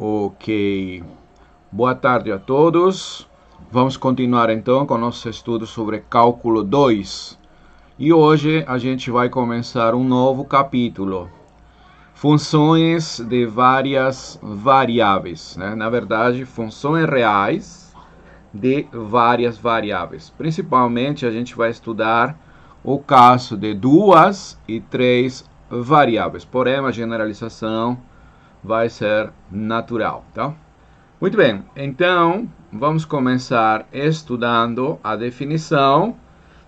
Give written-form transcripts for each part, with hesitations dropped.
Ok. Boa tarde a todos. Vamos continuar então com nosso estudo sobre cálculo 2. E hoje a gente vai começar um novo capítulo. Funções de várias variáveis, né? Na verdade, funções reais de várias variáveis. Principalmente a gente vai estudar o caso de 2 e 3 variáveis. Porém, a generalização vai ser natural, tá? Muito bem, então vamos começar estudando a definição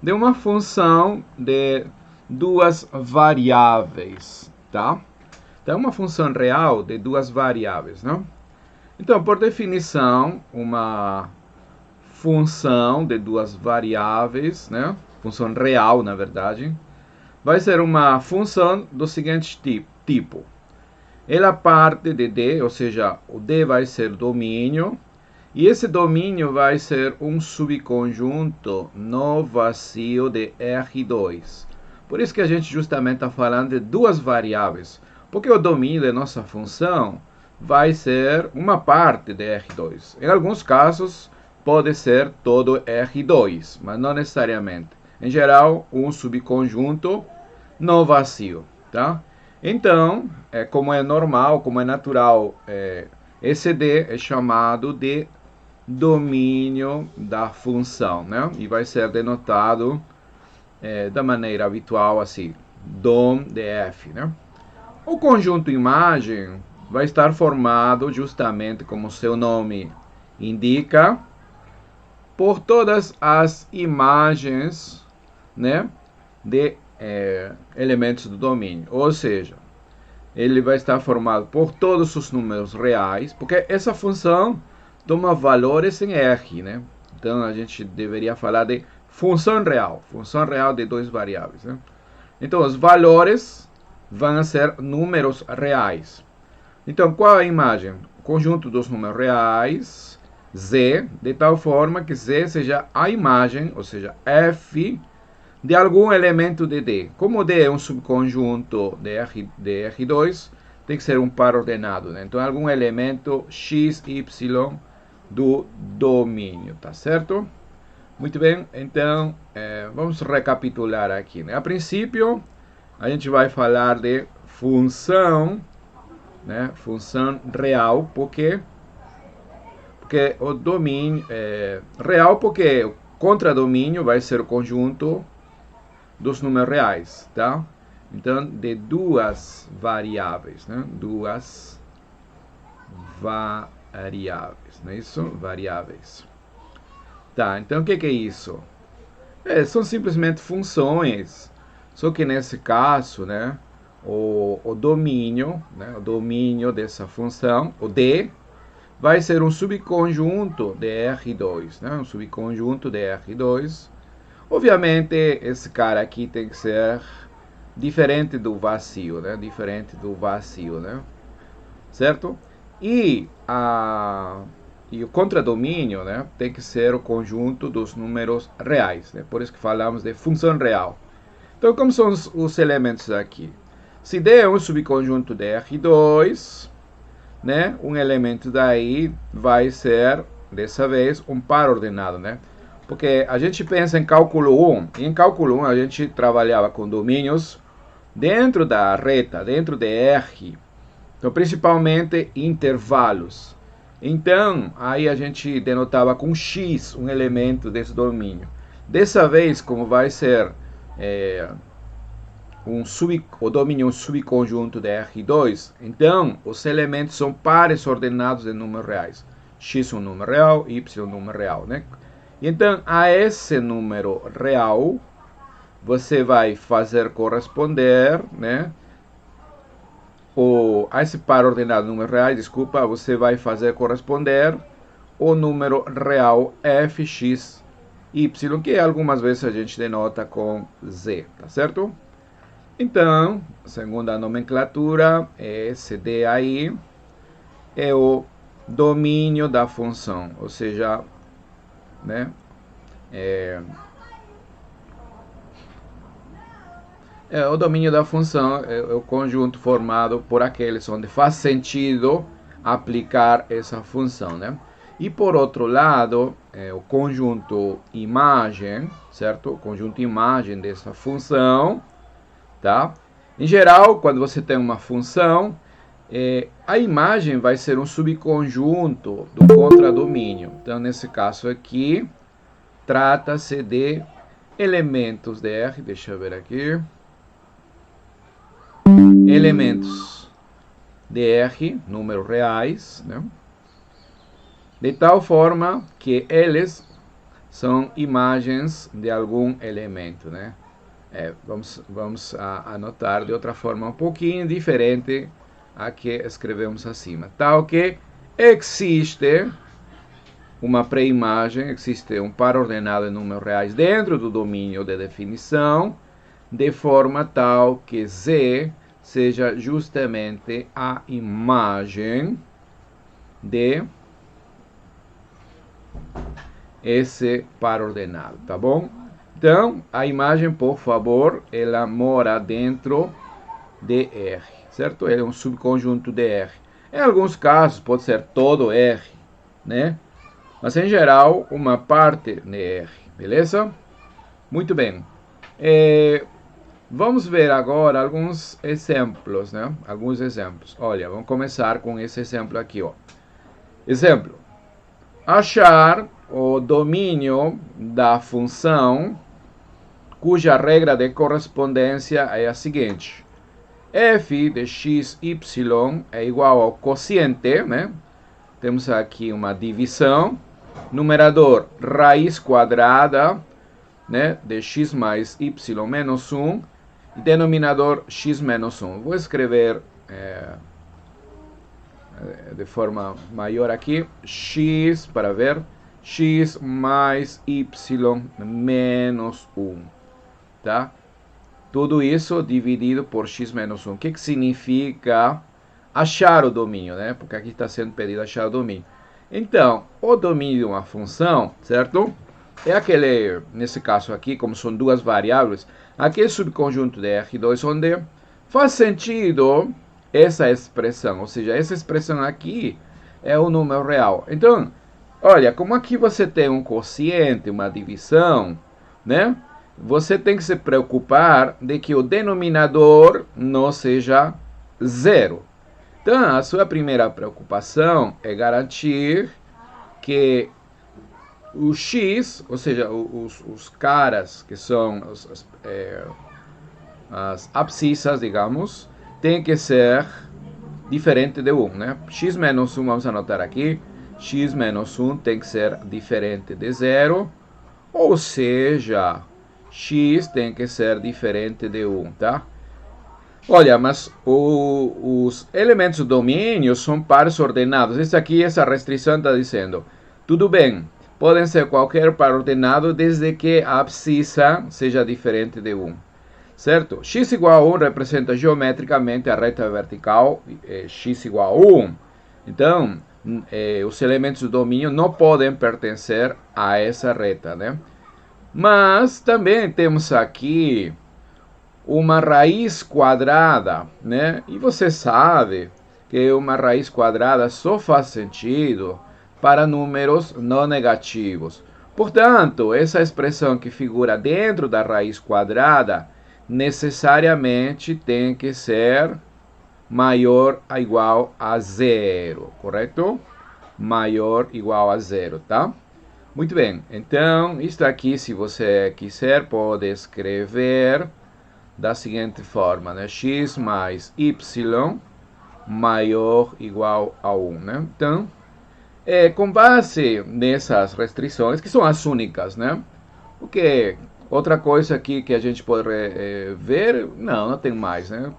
de uma função de duas variáveis, tá? Então, uma função real de duas variáveis, não? Então, por definição, uma função de duas variáveis, né? Função real, na verdade, vai ser uma função do seguinte tipo. Ela parte de D, ou seja, o D vai ser domínio, e esse domínio vai ser um subconjunto no vazio de R2. Por isso que a gente justamente está falando de duas variáveis, porque o domínio da nossa função vai ser uma parte de R2. Em alguns casos, pode ser todo R2, mas não necessariamente. Em geral, um subconjunto no vazio, tá? Então, como é normal, como é natural, esse D é chamado de domínio da função, né? E vai ser denotado da maneira habitual, assim, dom de F, né? O conjunto imagem vai estar formado justamente, como seu nome indica, por todas as imagens, né, de elementos do domínio. Ou seja, ele vai estar formado por todos os números reais, porque essa função toma valores em R, né? Então a gente deveria falar de função real de duas variáveis, né? Então os valores vão ser números reais. Então qual é a imagem? O conjunto dos números reais, Z, de tal forma que Z seja a imagem, ou seja, F de algum elemento de D. Como D é um subconjunto de R2, tem que ser um par ordenado, né? Então, algum elemento x, y do domínio, tá certo? Muito bem, então, vamos recapitular aqui, né? A princípio, a gente vai falar de função, né? Função real, porque o domínio real, porque o contradomínio vai ser o conjunto dos números reais, tá? Então, de duas variáveis, né? Duas variáveis, não é isso? Variáveis. Tá, então o que é isso? São simplesmente funções, só que nesse caso, né? O domínio, né? O domínio dessa função, o D, vai ser um subconjunto de R2, né? Um subconjunto de R2. Obviamente, esse cara aqui tem que ser diferente do vazio, né? Diferente do vazio, né? Certo? E o contradomínio, né? Tem que ser o conjunto dos números reais, né? Por isso que falamos de função real. Então, como são os elementos aqui? Se D é um subconjunto de R2, né? Um elemento daí vai ser, dessa vez, um par ordenado, né? Porque a gente pensa em cálculo 1, e em cálculo 1 a gente trabalhava com domínios dentro da reta, dentro de R, então principalmente intervalos. Então, aí a gente denotava com X um elemento desse domínio. Dessa vez, como vai ser o domínio um subconjunto de R2, então os elementos são pares ordenados de números reais. X um número real, Y um número real, né? Então, a esse número real, você vai fazer corresponder, né? A esse par ordenado de números reais, desculpa, você vai fazer corresponder o número real fx, y, que algumas vezes a gente denota com z, tá certo? Então, segundo a nomenclatura, esse D aí é o domínio da função, ou seja, né? O domínio da função é o conjunto formado por aqueles onde faz sentido aplicar essa função, né? E por outro lado, o conjunto imagem, certo? O conjunto imagem dessa função, tá? Em geral, quando você tem uma função, a imagem vai ser um subconjunto do contradomínio. Então, nesse caso aqui, trata-se de elementos de R, deixa eu ver aqui. Elementos de R, números reais, né? De tal forma que eles são imagens de algum elemento, né? Vamos anotar de outra forma um pouquinho diferente a que escrevemos acima. Tal que existe uma pré-imagem, existe um par ordenado de números reais dentro do domínio de definição, de forma tal que Z seja justamente a imagem de esse par ordenado, tá bom? Então, a imagem, por favor, ela mora dentro de R, certo? Ele é um subconjunto de R. Em alguns casos, pode ser todo R, né? Mas, em geral, uma parte de R, beleza? Muito bem. Vamos ver agora alguns exemplos, né? Alguns exemplos. Olha, vamos começar com esse exemplo aqui, ó. Exemplo. Achar o domínio da função cuja regra de correspondência é a seguinte. F de x, y é igual ao quociente, né? Temos aqui uma divisão. Numerador, raiz quadrada, né? De x mais y menos 1. E denominador, x menos 1. Vou escrever de forma maior aqui. X, para ver. X mais y menos 1. Tá? Tudo isso dividido por x menos 1. O que significa achar o domínio, né? Porque aqui está sendo pedido achar o domínio. Então, o domínio de uma função, certo? É aquele, nesse caso aqui, como são duas variáveis, aquele subconjunto de R2 onde faz sentido essa expressão. Ou seja, essa expressão aqui é o número real. Então, olha, como aqui você tem um quociente, uma divisão, né? Você tem que se preocupar de que o denominador não seja zero. Então, a sua primeira preocupação é garantir que o x, ou seja, os caras que são as abscissas, digamos, tem que ser diferente de 1, né? X menos 1, vamos anotar aqui, x menos 1 tem que ser diferente de 0, ou seja, x tem que ser diferente de 1, tá? Olha, mas os elementos do domínio são pares ordenados. Essa aqui, essa restrição está dizendo, tudo bem, podem ser qualquer par ordenado desde que a abscissa seja diferente de 1. Certo? X igual a 1 representa geometricamente a reta vertical, x igual a 1. Então, os elementos do domínio não podem pertencer a essa reta, né? Mas também temos aqui uma raiz quadrada, né? E você sabe que uma raiz quadrada só faz sentido para números não negativos. Portanto, essa expressão que figura dentro da raiz quadrada necessariamente tem que ser maior ou igual a zero, correto? Maior ou igual a zero, tá? Muito bem, então, isto aqui, se você quiser, pode escrever da seguinte forma, né? X mais y maior ou igual a 1, né? Então, com base nessas restrições, que são as únicas, né? Porque outra coisa aqui que a gente pode ver, não tem mais, né?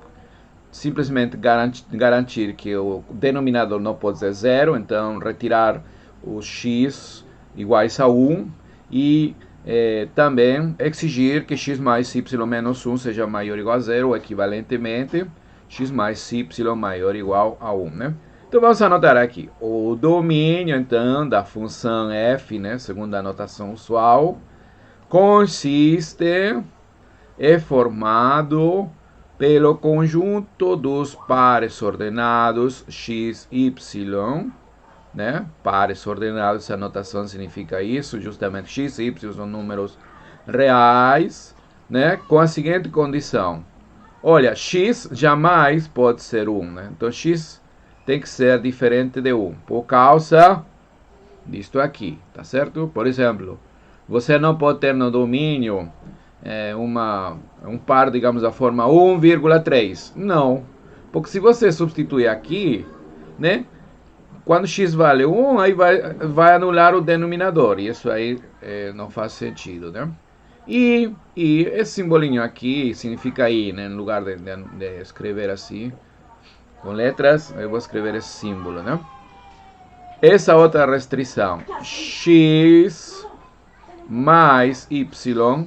Simplesmente garantir que o denominador não pode ser zero, então retirar os x iguais a 1 e também exigir que x mais y menos 1 seja maior ou igual a zero, ou equivalentemente, x mais y maior ou igual a 1, né? Então vamos anotar aqui, o domínio, então, da função f, né, segundo a notação usual, consiste, é formado pelo conjunto dos pares ordenados x, y, né? Pares ordenados, essa notação significa isso, justamente x e y são números reais, né? Com a seguinte condição. Olha, x jamais pode ser 1, né? Então x tem que ser diferente de 1, por causa disto aqui, tá certo? Por exemplo, você não pode ter no domínio um par, digamos, da forma 1,3. Não, porque se você substituir aqui, né? Quando x vale 1, aí vai anular o denominador. E isso aí não faz sentido, né? E esse simbolinho aqui significa i, né? Em lugar de escrever assim, com letras, eu vou escrever esse símbolo, né? Essa outra restrição, x mais y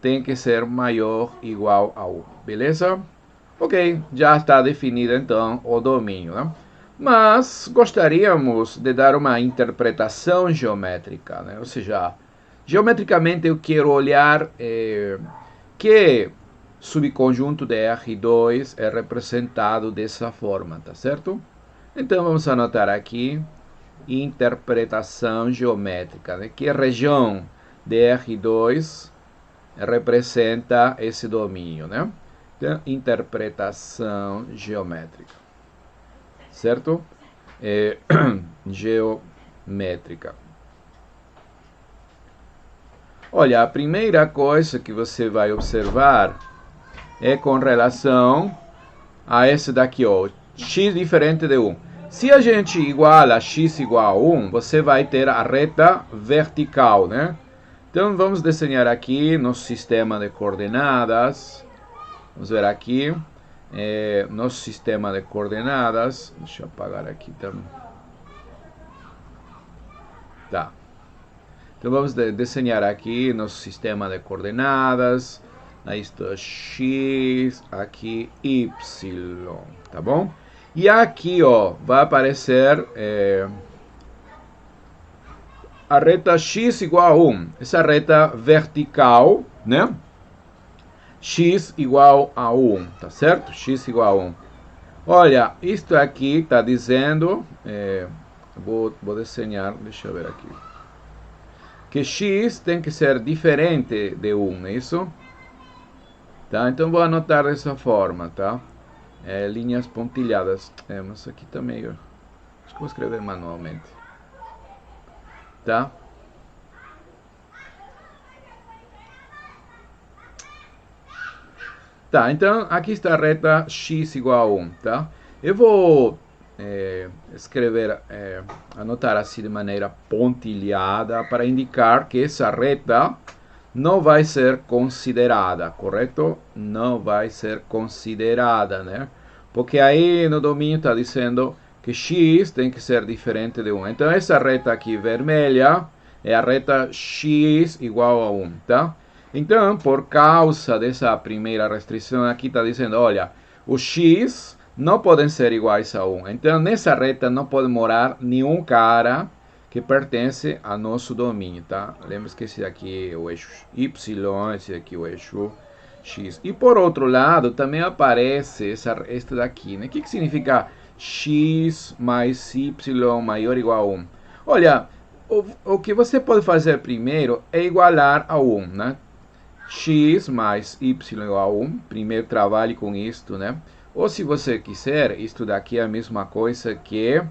tem que ser maior ou igual a 1, beleza? Ok, já está definido então o domínio, né? Mas gostaríamos de dar uma interpretação geométrica, né? Ou seja, geometricamente eu quero olhar que subconjunto de R2 é representado dessa forma, tá certo? Então vamos anotar aqui interpretação geométrica, né? Que região de R2 representa esse domínio, né? Então, interpretação geométrica, certo? Geométrica. Olha, a primeira coisa que você vai observar é com relação a esse daqui, ó, x diferente de 1. Se a gente iguala x igual a 1, você vai ter a reta vertical, né? Então vamos desenhar aqui nosso sistema de coordenadas. Vamos ver aqui nosso sistema de coordenadas. Deixa eu apagar aqui também. Tá. Então vamos desenhar aqui nosso sistema de coordenadas. Aí está x, aqui y, tá bom? E aqui, ó, vai aparecer a reta x igual a 1. Essa reta vertical, né? X igual a 1, tá certo? X igual a 1. Olha, isto aqui está dizendo, vou desenhar, deixa eu ver aqui, que x tem que ser diferente de 1, é isso? Tá? Então vou anotar dessa forma, tá? Linhas pontilhadas. Mas aqui tá meio... Acho que vou escrever manualmente. Tá? Tá, então aqui está a reta x igual a 1, tá? Eu vou escrever, anotar assim de maneira pontilhada para indicar que essa reta não vai ser considerada, correto? Não vai ser considerada, né? Porque aí no domínio está dizendo que x tem que ser diferente de 1. Então essa reta aqui vermelha é a reta x igual a 1, tá? Então, por causa dessa primeira restrição aqui está dizendo, olha, os x não podem ser iguais a 1. Então nessa reta não pode morar nenhum cara que pertence ao nosso domínio, tá? Lembra que esse aqui é o eixo y, esse aqui é o eixo x. E por outro lado, também aparece este daqui, né? O que significa x mais y maior ou igual a 1? Olha, o que você pode fazer primeiro é igualar a 1, né? X mais y igual a 1. Primeiro trabalhe com isto, né? Ou se você quiser, isto daqui é a mesma coisa que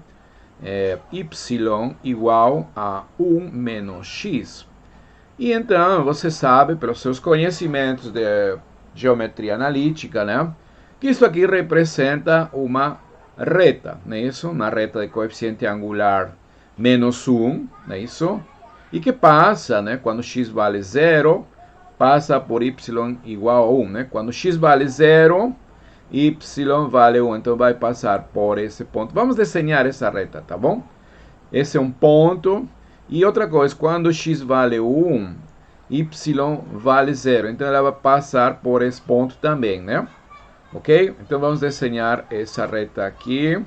y igual a 1 menos x. E então você sabe, pelos seus conhecimentos de geometria analítica, né, que isso aqui representa uma reta, não é isso? Uma reta de coeficiente angular menos 1, não é isso? E que passa, né, quando x vale 0, passa por y igual a 1, né? Quando x vale 0, y vale 1, então vai passar por esse ponto. Vamos desenhar essa reta, tá bom? Esse é um ponto. E outra coisa, quando x vale 1, y vale 0. Então ela vai passar por esse ponto também, né? Ok? Então vamos desenhar essa reta aqui.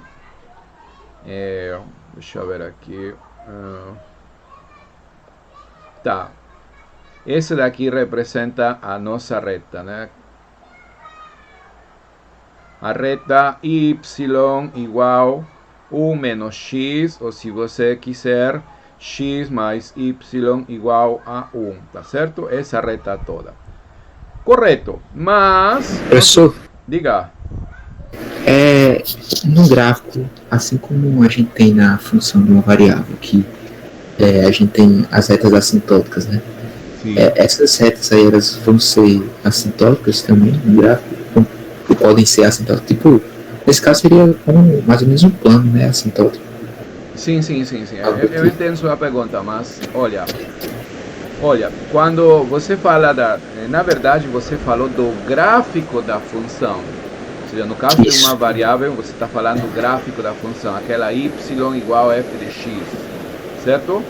Deixa eu ver aqui. Tá. Esse daqui representa a nossa reta, né? a reta y igual 1 menos x, ou se você quiser, x mais y igual a 1, tá certo? Essa reta toda. Correto, mas... Professor, Diga. no gráfico, assim como a gente tem na função de uma variável, que a gente tem as retas assintóticas, né? Sim. Essas retas aí, elas vão ser assintóticas também no gráfico? Ou podem ser assintóticas? Tipo, nesse caso seria mais ou menos um plano, né? Assintótico. Sim. Eu entendo sua pergunta, mas olha, quando você fala na verdade, você falou do gráfico da função. Ou seja, no caso de uma variável, você está falando do gráfico da função, aquela y igual a f de x, certo?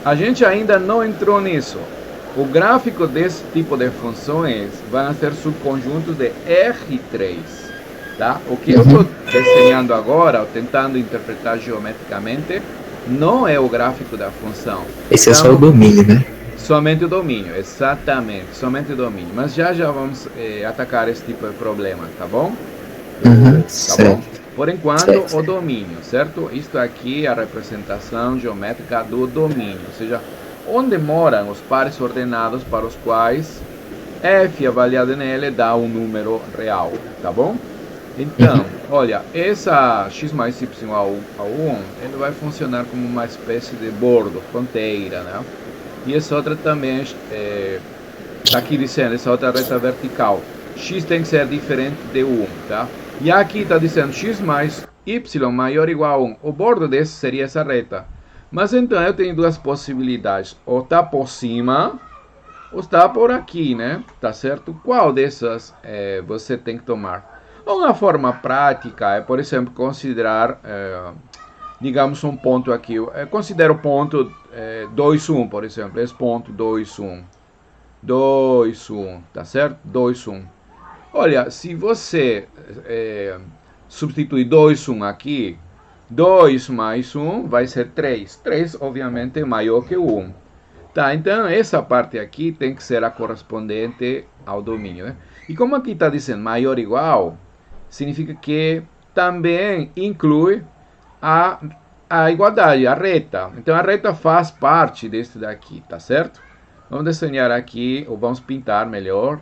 A gente ainda não entrou nisso. O gráfico desse tipo de funções vai ser subconjuntos de R3. Tá? O que eu estou desenhando agora, ou tentando interpretar geometricamente, não é o gráfico da função. Esse é só o domínio, né? Somente o domínio, exatamente, somente o domínio. Mas já vamos atacar esse tipo de problema, tá bom? Tá bom? Por enquanto, o domínio, certo? Isto aqui é a representação geométrica do domínio, ou seja, onde moram os pares ordenados para os quais f avaliado nele dá um número real, tá bom? Então, olha, essa x mais y a 1, ele vai funcionar como uma espécie de bordo, fronteira, né? E essa outra também está aqui dizendo, essa outra reta vertical. X tem que ser diferente de 1, tá? E aqui está dizendo x mais y maior ou igual a 1. O bordo desse seria essa reta. Mas então eu tenho duas possibilidades. Ou está por cima, ou está por aqui, né? Tá certo? Qual dessas você tem que tomar? Uma forma prática é, por exemplo, considerar, digamos, um ponto aqui. Considero o ponto 2, 1, por exemplo. Esse ponto 2, 1. 2, 1, tá certo? 2, 1. Olha, se você substituir 2, 1 aqui, 2 mais 1 vai ser 3. 3, obviamente, é maior que 1. Tá, então essa parte aqui tem que ser a correspondente ao domínio, né? E como aqui está dizendo maior ou igual, significa que também inclui a igualdade, a reta. Então a reta faz parte desse daqui, tá certo? Vamos desenhar aqui, ou vamos pintar melhor,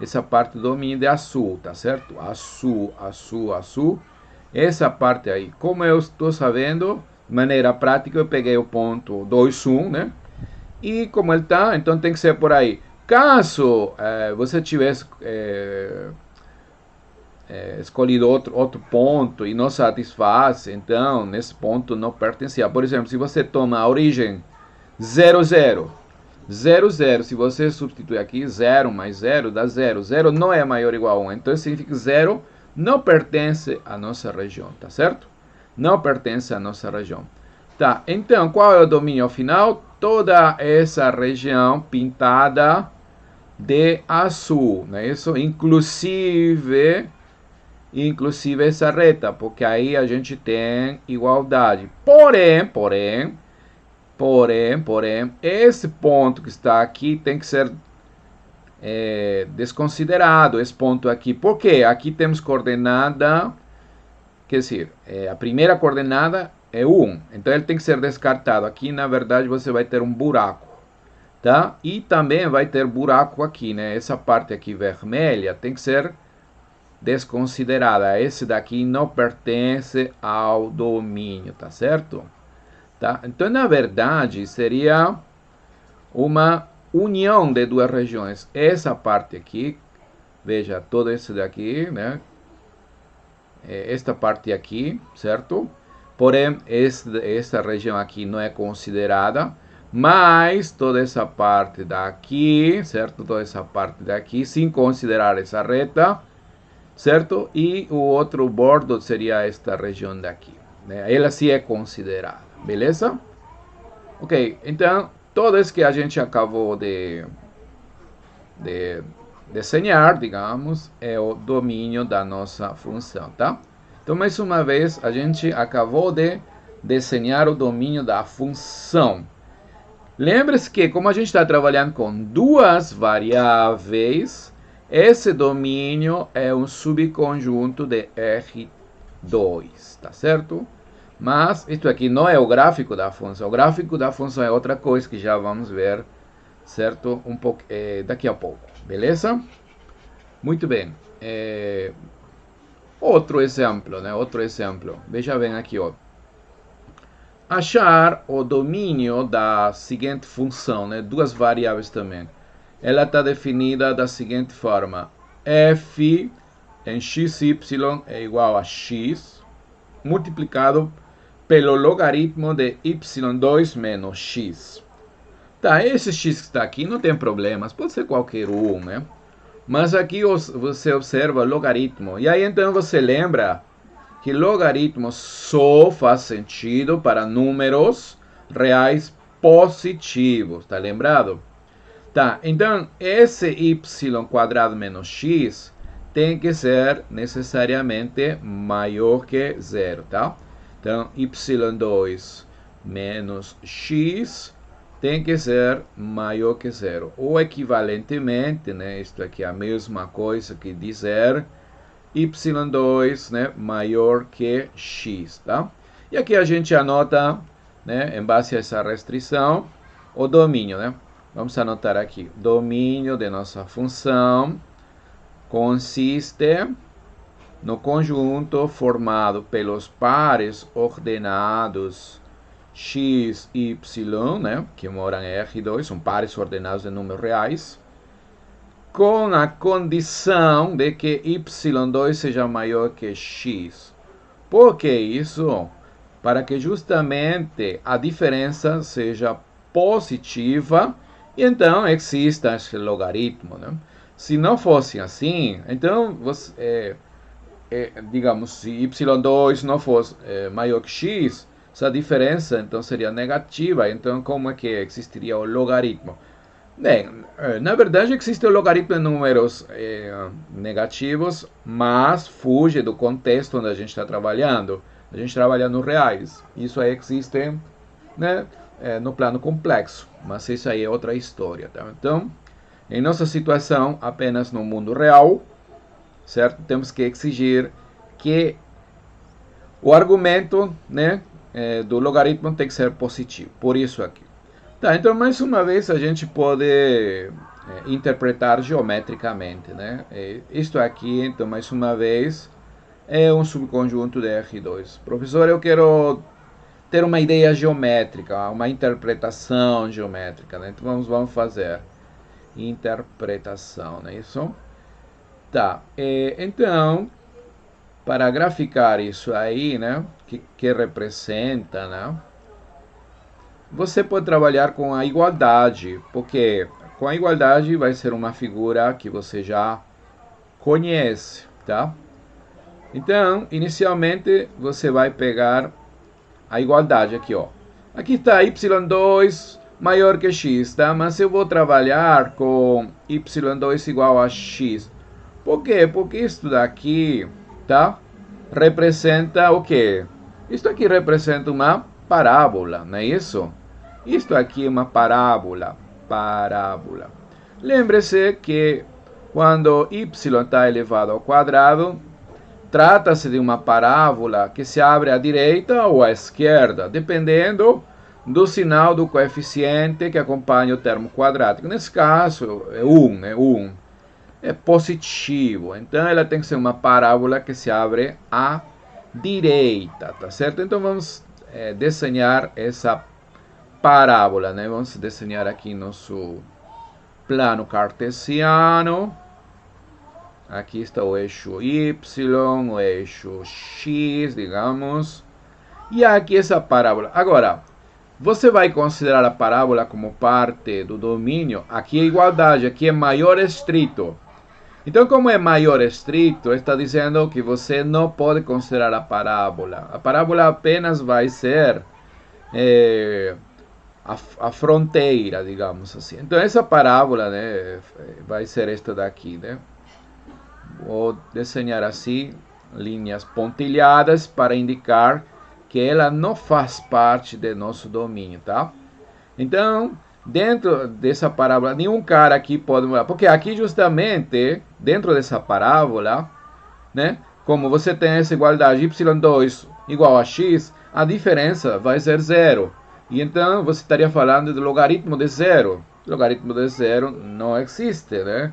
essa parte do domínio de azul, tá certo? Azul. Essa parte aí, como eu estou sabendo, de maneira prática, eu peguei o ponto 2, 1, né? E como ele está, então tem que ser por aí. Caso você tivesse escolhido outro ponto e não satisfaz, então nesse ponto não pertencia. Por exemplo, se você toma a origem 0, 0, 0, 0, se você substituir aqui 0 mais 0 dá 0. 0 não é maior ou igual a 1, então significa que 0 não pertence à nossa região, tá certo? Não pertence à nossa região. Tá, então qual é o domínio final? Toda essa região pintada de azul, né? Isso inclusive essa reta, porque aí a gente tem igualdade. Porém, esse ponto que está aqui tem que ser desconsiderado, esse ponto aqui. Por quê? Aqui temos coordenada, quer dizer, a primeira coordenada é 1, então ele tem que ser descartado. Aqui, na verdade, você vai ter um buraco, tá? E também vai ter buraco aqui, né? Essa parte aqui vermelha tem que ser desconsiderada. Esse daqui não pertence ao domínio, tá certo? Tá? Então, na verdade, seria uma união de duas regiões. Essa parte aqui, veja, todo isso daqui, né? Esta parte aqui, certo? Porém, esta região aqui não é considerada, mas toda essa parte daqui, certo? Toda essa parte daqui, sem considerar essa reta, certo? E o outro bordo seria esta região daqui, né? Ela sim é considerada, beleza? Ok, então, todo isso que a gente acabou de desenhar, digamos, é o domínio da nossa função, tá? Então, mais uma vez, a gente acabou de desenhar o domínio da função. Lembre-se que, como a gente está trabalhando com duas variáveis, esse domínio é um subconjunto de R2, tá certo? Mas isso aqui não é o gráfico da função. O gráfico da função é outra coisa que já vamos ver, certo? Um pouco daqui a pouco, beleza? Muito bem. Outro exemplo, né? Outro exemplo. Veja bem aqui, ó. Achar o domínio da seguinte função, né? Duas variáveis também. Ela está definida da seguinte forma: f em xy é igual a x multiplicado pelo logaritmo de y2 menos x. Tá, esse x que está aqui não tem problemas, pode ser qualquer um, né? Mas aqui você observa o logaritmo. E aí então você lembra que logaritmo só faz sentido para números reais positivos, tá lembrado? Tá, então esse y quadrado menos x tem que ser necessariamente maior que zero, tá? Então y2 menos x tem que ser maior que zero. Ou equivalentemente, né, isto aqui é a mesma coisa que dizer y2, né, maior que x, tá? E aqui a gente anota, né, em base a essa restrição, o domínio, né? Vamos anotar aqui. Domínio de nossa função consiste no conjunto formado pelos pares ordenados x e y, né, que moram em R2, são pares ordenados de números reais, com a condição de que y2 seja maior que x. Por que isso? Para que justamente a diferença seja positiva e então exista esse logaritmo, né? Se não fosse assim, então você, digamos, se y2 não fosse maior que x, essa diferença então seria negativa. Então como é que existiria o logaritmo? Bem, na verdade existe o logaritmo em números negativos, mas fuge do contexto onde a gente está trabalhando. A gente trabalha nos reais. Isso aí existe, né, no plano complexo, mas isso aí é outra história, tá? Então, em nossa situação, apenas no mundo real, certo? Temos que exigir que o argumento, né, do logaritmo tem que ser positivo. Por isso aqui. Tá, então mais uma vez a gente pode interpretar geometricamente, né? Isto aqui, então mais uma vez, é um subconjunto de R2. Professor, eu quero ter uma ideia geométrica, uma interpretação geométrica, né? Então vamos fazer interpretação, não é isso? Tá, então, para graficar isso aí, né? Que representa, né? Você pode trabalhar com a igualdade, porque com a igualdade vai ser uma figura que você já conhece, tá? Então, inicialmente, você vai pegar a igualdade aqui, ó. Aqui está y2 maior que x, tá? Mas eu vou trabalhar com y2 igual a x. Por quê? Porque isso daqui, tá? Representa o quê? Isso aqui representa uma parábola, não é isso? Isto aqui é uma parábola. Lembre-se que quando y está elevado ao quadrado, trata-se de uma parábola que se abre à direita ou à esquerda, dependendo do sinal do coeficiente que acompanha o termo quadrático. Nesse caso, é 1, né? 1 é positivo. Então, ela tem que ser uma parábola que se abre à direita, tá certo? Então, vamos desenhar essa parábola, né? Vamos desenhar aqui nosso plano cartesiano. Aqui está o eixo y, o eixo x, digamos. E aqui essa parábola. Agora, você vai considerar a parábola como parte do domínio. Aqui é igualdade, aqui é maior estrito. Então, como é maior estrito, está dizendo que você não pode considerar a parábola. A parábola apenas vai ser a fronteira, digamos assim. Então, essa parábola, né, vai ser esta daqui, né? Vou desenhar assim, linhas pontilhadas para indicar que ela não faz parte do nosso domínio, tá? Então, dentro dessa parábola, nenhum cara aqui pode mudar. Porque aqui justamente, dentro dessa parábola, né, como você tem essa igualdade y2 igual a x, a diferença vai ser zero. E então você estaria falando do logaritmo de zero. O logaritmo de zero não existe, né?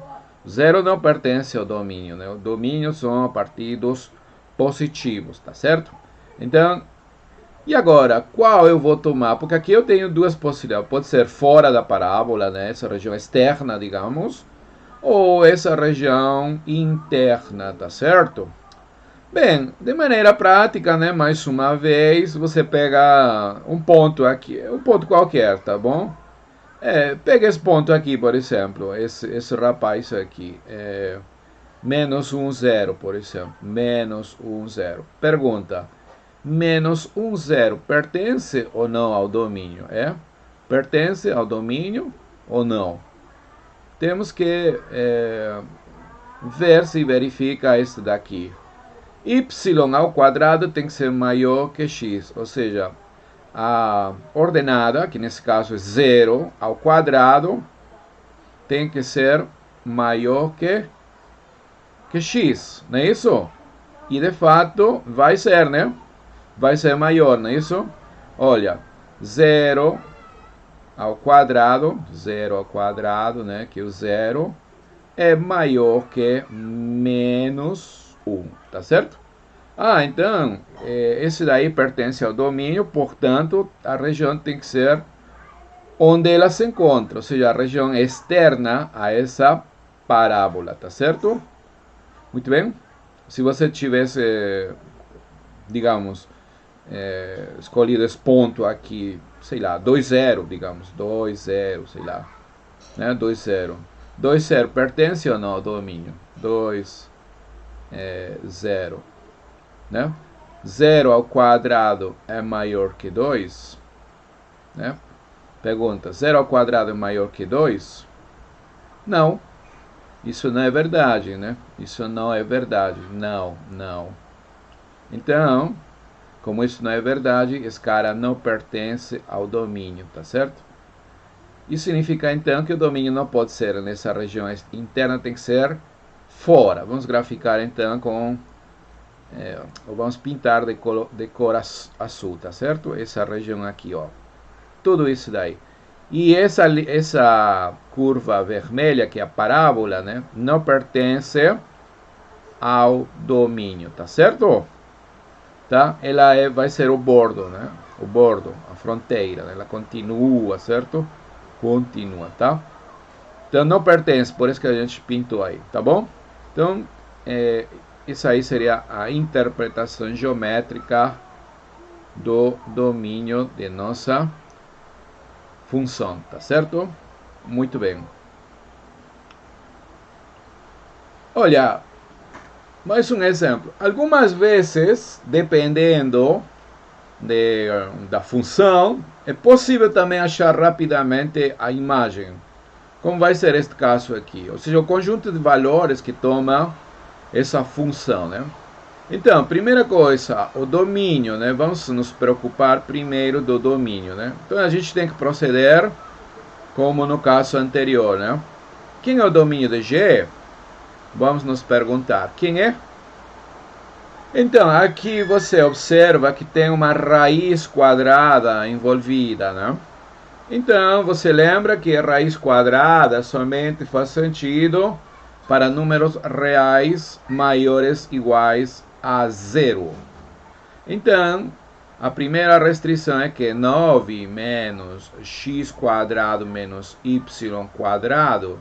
Zero não pertence ao domínio, né? O domínio são a partir dos positivos, tá certo? Então, e agora, qual eu vou tomar? Porque aqui eu tenho duas possibilidades. Pode ser fora da parábola, né? Essa região externa, digamos, ou essa região interna, tá certo? Bem, de maneira prática, né? Mais uma vez, você pega um ponto aqui, um ponto qualquer, tá bom? Pega esse ponto aqui, por exemplo, esse rapaz aqui, menos 1, 0, por exemplo, menos 1, 0. Pergunta, menos 1, 0 pertence ou não ao domínio? Pertence ao domínio ou não? Temos que ver se verifica isso daqui. Y ao quadrado tem que ser maior que x, ou seja, a ordenada, que nesse caso é 0 ao quadrado, tem que ser maior que x, não é isso? E de fato vai ser, né? Vai ser maior, não é isso? Olha, 0 ao quadrado, né? Que o 0 é maior que menos 1, tá certo? Então, esse daí pertence ao domínio, portanto, a região tem que ser onde ela se encontra, ou seja, a região externa a essa parábola, tá certo? Muito bem. Se você tivesse, digamos, escolhido esse ponto aqui, sei lá, 2, 0, digamos, 2, 0, sei lá, né, 2, 0. 2, 0 pertence ou não ao domínio? 2, 0. Né? 0 ao quadrado é maior que 2? Né? Pergunta, 0 ao quadrado é maior que 2? Não. Isso não é verdade, né? Isso não é verdade. Não. Então, como isso não é verdade, esse cara não pertence ao domínio, tá certo? Isso significa então que o domínio não pode ser nessa região interna, tem que ser fora. Vamos graficar então com... vamos pintar de cor azul, tá certo? Essa região aqui, ó. Tudo isso daí. E essa curva vermelha, que é a parábola, né? Não pertence ao domínio, tá certo? Tá? Ela vai ser o bordo, né? O bordo, a fronteira, né? Ela continua, certo? Continua, tá? Então não pertence, por isso que a gente pintou aí, tá bom? Então, isso aí seria a interpretação geométrica do domínio de nossa função, tá certo? Muito bem. Olha, mais um exemplo. Algumas vezes, dependendo da função, é possível também achar rapidamente a imagem. Como vai ser este caso aqui? Ou seja, o conjunto de valores que toma essa função, né? Então, primeira coisa, o domínio, né? Vamos nos preocupar primeiro do domínio, né? Então, a gente tem que proceder como no caso anterior, né? Quem é o domínio de G? Vamos nos perguntar, quem é? Então, aqui você observa que tem uma raiz quadrada envolvida, né? Então, você lembra que a raiz quadrada somente faz sentido para números reais maiores ou iguais a 0. Então, a primeira restrição é que 9 menos x quadrado menos y quadrado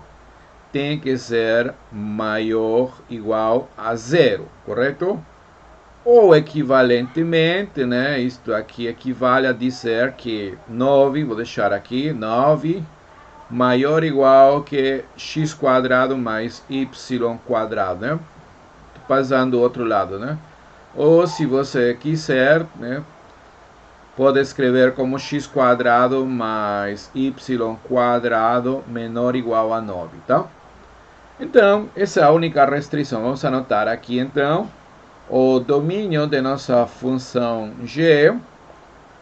tem que ser maior ou igual a 0, correto? Ou equivalentemente, né, isto aqui equivale a dizer que 9, vou deixar aqui, 9 maior ou igual que x quadrado mais y quadrado, né? Tô passando do outro lado, né? Ou se você quiser, né, pode escrever como x quadrado mais y quadrado menor ou igual a 9, tá? Então, essa é a única restrição. Vamos anotar aqui, então, o domínio de nossa função g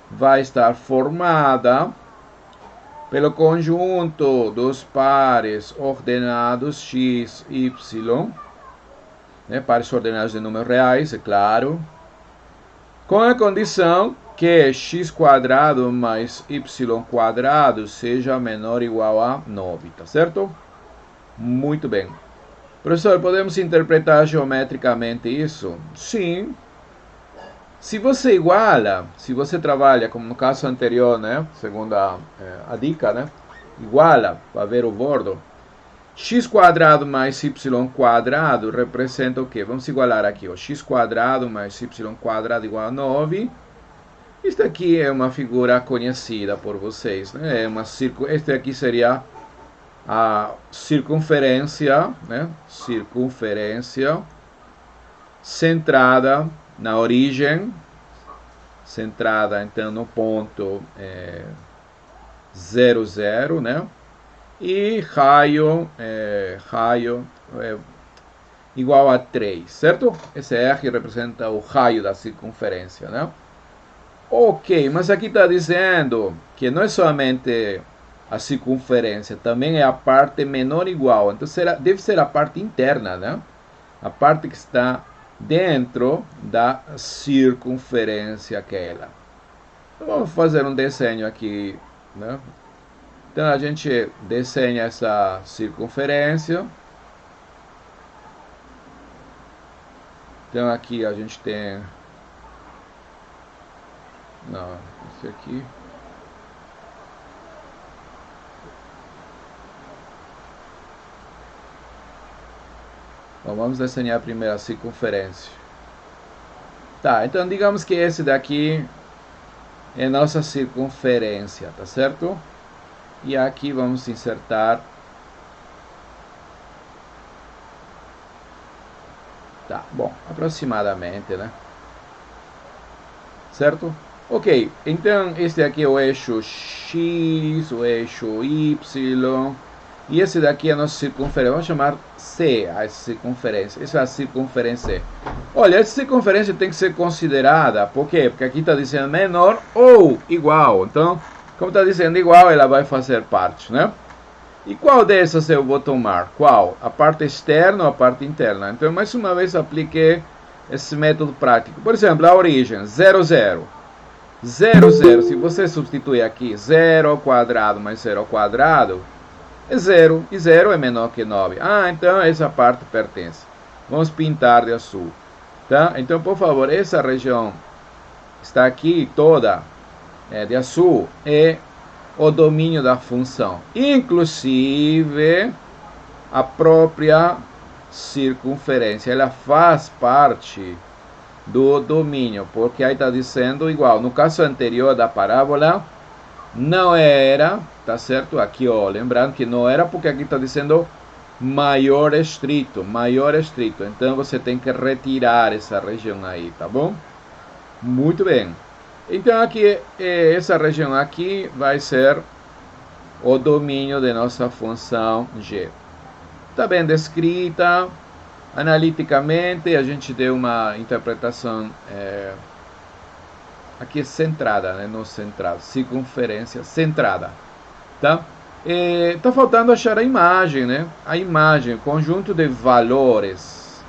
vai estar formada pelo conjunto dos pares ordenados x, y, né, pares ordenados de números reais, é claro, com a condição que x² mais y² seja menor ou igual a 9, tá certo? Muito bem. Professor, podemos interpretar geometricamente isso? Sim. Se você iguala, se você trabalha, como no caso anterior, né, segundo a dica, né, iguala para ver o bordo, x² mais y² representa o quê? Vamos igualar aqui, ó, x² mais y² igual a 9. Isto aqui é uma figura conhecida por vocês, né? Este aqui seria a circunferência, né? Circunferência centrada na origem, centrada então no ponto 0, 0, né? E raio igual a 3, certo? Esse R representa o raio da circunferência, né? Ok, mas aqui está dizendo que não é somente a circunferência, também é a parte menor igual. Então deve ser a parte interna, né? A parte que está dentro da circunferência aquela. Então, vamos fazer um desenho aqui, né? Então a gente desenha essa circunferência. Então aqui a gente tem... Não, esse aqui... Bom, vamos desenhar primeiro a circunferência. Tá, então digamos que esse daqui é nossa circunferência, tá certo? E aqui vamos insertar... Tá, bom, aproximadamente, né? Certo? Ok, então este aqui é o eixo X, o eixo Y, e esse daqui é a nossa circunferência. Vamos chamar C a essa circunferência. Essa é a circunferência. Olha, essa circunferência tem que ser considerada. Por quê? Porque aqui está dizendo menor ou igual. Então, como está dizendo igual, ela vai fazer parte, né? E qual dessas eu vou tomar? Qual? A parte externa ou a parte interna? Então, mais uma vez, apliquei esse método prático. Por exemplo, a origem, 0, 0. 0, 0. Se você substituir aqui 0 ao quadrado mais 0 ao quadrado, é 0. E 0 é menor que 9. Ah, então essa parte pertence. Vamos pintar de azul. Tá? Então, por favor, essa região está aqui toda de azul é o domínio da função. Inclusive, a própria circunferência. Ela faz parte do domínio, porque aí está dizendo igual. No caso anterior da parábola, não era, tá certo? Aqui, ó, lembrando que não era porque aqui está dizendo maior estrito, maior estrito. Então você tem que retirar essa região aí, tá bom? Muito bem. Então aqui, essa região aqui vai ser o domínio de nossa função g. Está bem descrita. Analiticamente, a gente deu uma interpretação aqui centrada, né? Não centrada, circunferência centrada, tá? Tá faltando achar a imagem, né? A imagem, conjunto de valores,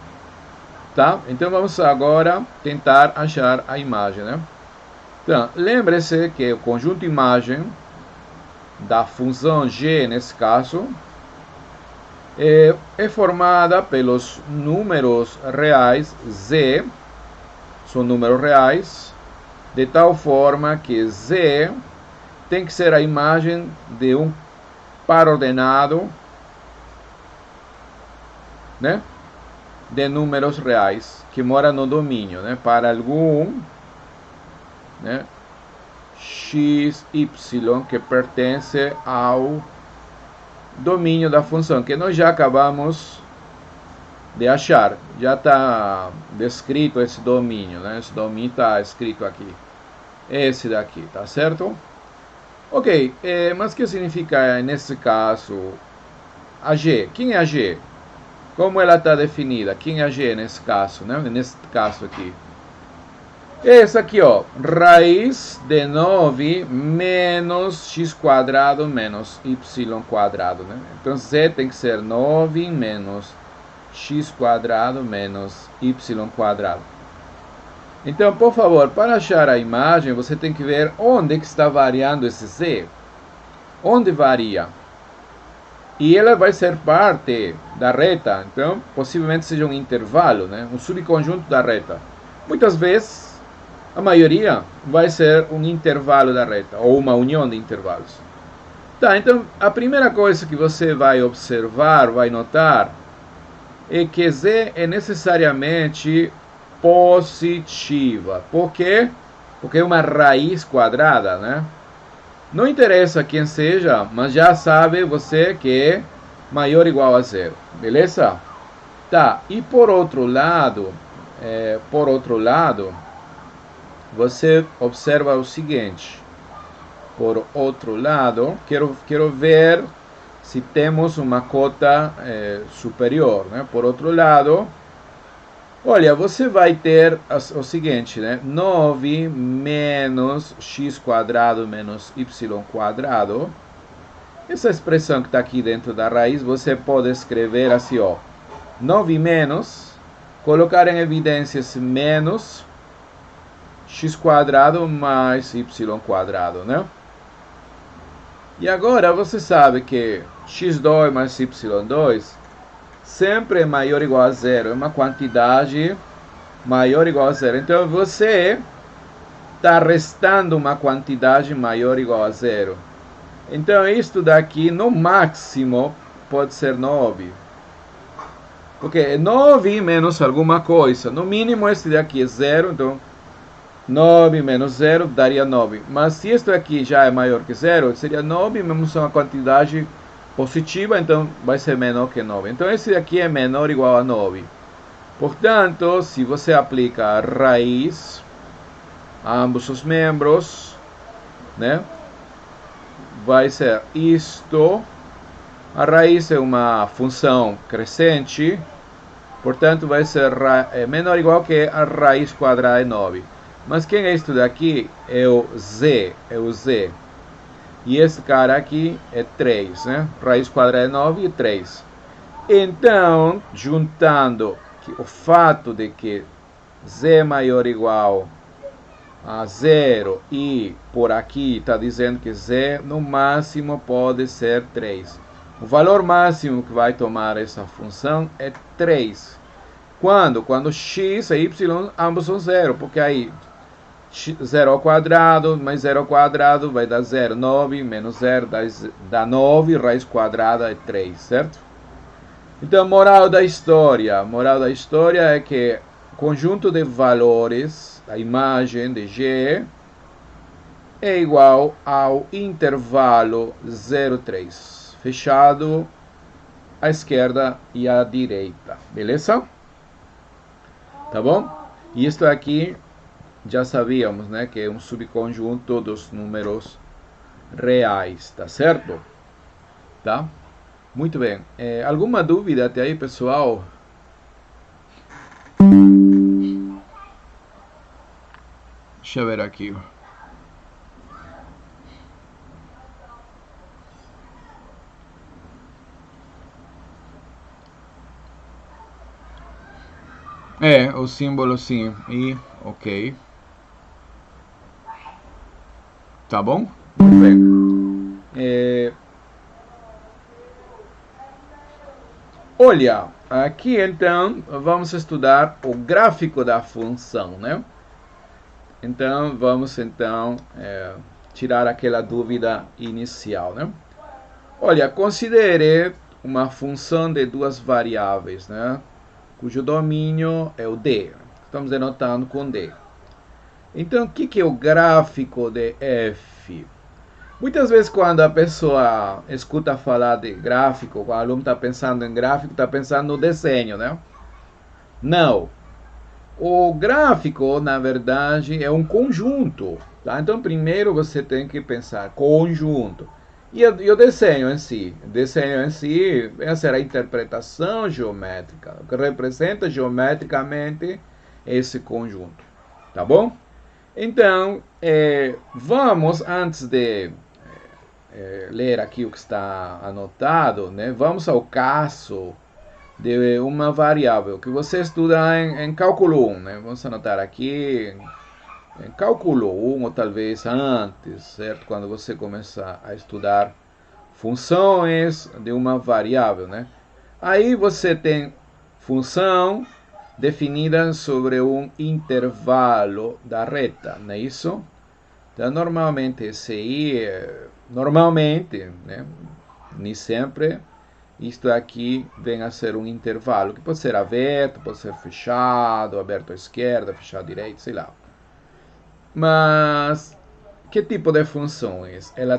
tá? Então vamos agora tentar achar a imagem, né? Então, lembre-se que o conjunto imagem da função g, nesse caso, é formada pelos números reais z, são números reais, de tal forma que z tem que ser a imagem de um par ordenado, né, de números reais que mora no domínio, né, para algum, né, x, y, que pertence ao domínio da função, que nós já acabamos de achar. Já está descrito esse domínio, né? Esse domínio está escrito aqui. Esse daqui, tá certo? Ok, mas o que significa nesse caso a g? Quem é a g? Como ela está definida? Quem é a g nesse caso, né? Nesse caso aqui. Essa aqui, ó, raiz de 9 menos x quadrado menos y quadrado, né? Então z tem que ser 9 menos x quadrado menos y quadrado. Então, por favor, para achar a imagem, você tem que ver onde que está variando esse z. Onde varia? E ela vai ser parte da reta, então possivelmente seja um intervalo, né? Um subconjunto da reta. Muitas vezes, a maioria vai ser um intervalo da reta, ou uma união de intervalos. Tá, então a primeira coisa que você vai observar, vai notar, é que z é necessariamente positiva. Por quê? Porque é uma raiz quadrada, né? Não interessa quem seja, mas já sabe você que é maior ou igual a zero. Beleza? Tá, e por outro lado, você observa o seguinte. Por outro lado, quero ver se temos uma cota superior, né? Por outro lado, olha, você vai ter o seguinte, né? 9 menos x quadrado menos y quadrado. Essa expressão que está aqui dentro da raiz, você pode escrever assim, ó. 9 menos, colocar em evidências menos x quadrado mais y quadrado, né? E agora você sabe que x2 mais y2 sempre é maior ou igual a zero. É uma quantidade maior ou igual a zero. Então você está restando uma quantidade maior ou igual a zero. Então isto daqui no máximo pode ser 9. Porque é 9 menos alguma coisa. No mínimo este daqui é zero, então 9 menos 0 daria 9. Mas se isto aqui já é maior que 0, seria 9 menos uma quantidade positiva, então vai ser menor que 9. Então esse aqui é menor ou igual a 9. Portanto, se você aplica a raiz a ambos os membros, né? Vai ser isto. A raiz é uma função crescente, portanto vai ser menor ou igual que a raiz quadrada de 9. Mas quem é isso daqui? É o z. E esse cara aqui é 3, né? Raiz quadrada de 9 e 3. Então, juntando o fato de que z é maior ou igual a 0 e por aqui está dizendo que z no máximo pode ser 3. O valor máximo que vai tomar essa função é 3. Quando? Quando x e y ambos são 0, porque aí 0 ao quadrado mais 0 ao quadrado vai dar 0. 9 menos 0 dá 9, raiz quadrada é 3, certo? Então, moral da história é que o conjunto de valores, a imagem de G, é igual ao intervalo 0,3, fechado à esquerda e à direita, beleza? Tá bom? E isto aqui já sabíamos, né, que é um subconjunto dos números reais, tá certo? Tá? Muito bem. Alguma dúvida até aí, pessoal? Deixa eu ver aqui. O símbolo sim. E, ok. Tá bom? Muito bem. Olha, aqui então vamos estudar o gráfico da função, né? Então vamos tirar aquela dúvida inicial, né? Olha, considere uma função de duas variáveis, né? Cujo domínio é o d. Estamos denotando com d. Então, o que é o gráfico de f? Muitas vezes quando a pessoa escuta falar de gráfico, o aluno está pensando em gráfico, está pensando no desenho, né? Não. O gráfico, na verdade, é um conjunto. Tá? Então, primeiro você tem que pensar conjunto. E o desenho em si? O desenho em si vai ser a interpretação geométrica, o que representa geometricamente esse conjunto. Tá bom? Então, vamos, antes de ler aqui o que está anotado, né, vamos ao caso de uma variável que você estuda em cálculo 1. Né? Vamos anotar aqui em cálculo 1, ou talvez antes, certo? Quando você começa a estudar funções de uma variável, né? Aí você tem função definida sobre um intervalo da reta, não é isso? Então, normalmente, né? Nem sempre, isto aqui vem a ser um intervalo, que pode ser aberto, pode ser fechado, aberto à esquerda, fechado à direita, sei lá. Mas, que tipo de funções? Ela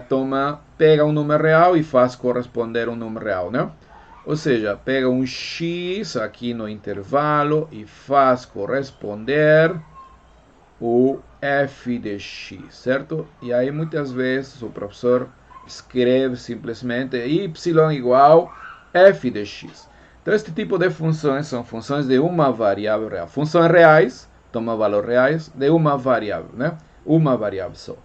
pega um número real e faz corresponder um número real, né? Ou seja, pega um x aqui no intervalo e faz corresponder o f de x, certo? E aí muitas vezes o professor escreve simplesmente y igual f de x. Então este tipo de funções são funções de uma variável real. Funções reais, toma valor reais, de uma variável, né? Uma variável só.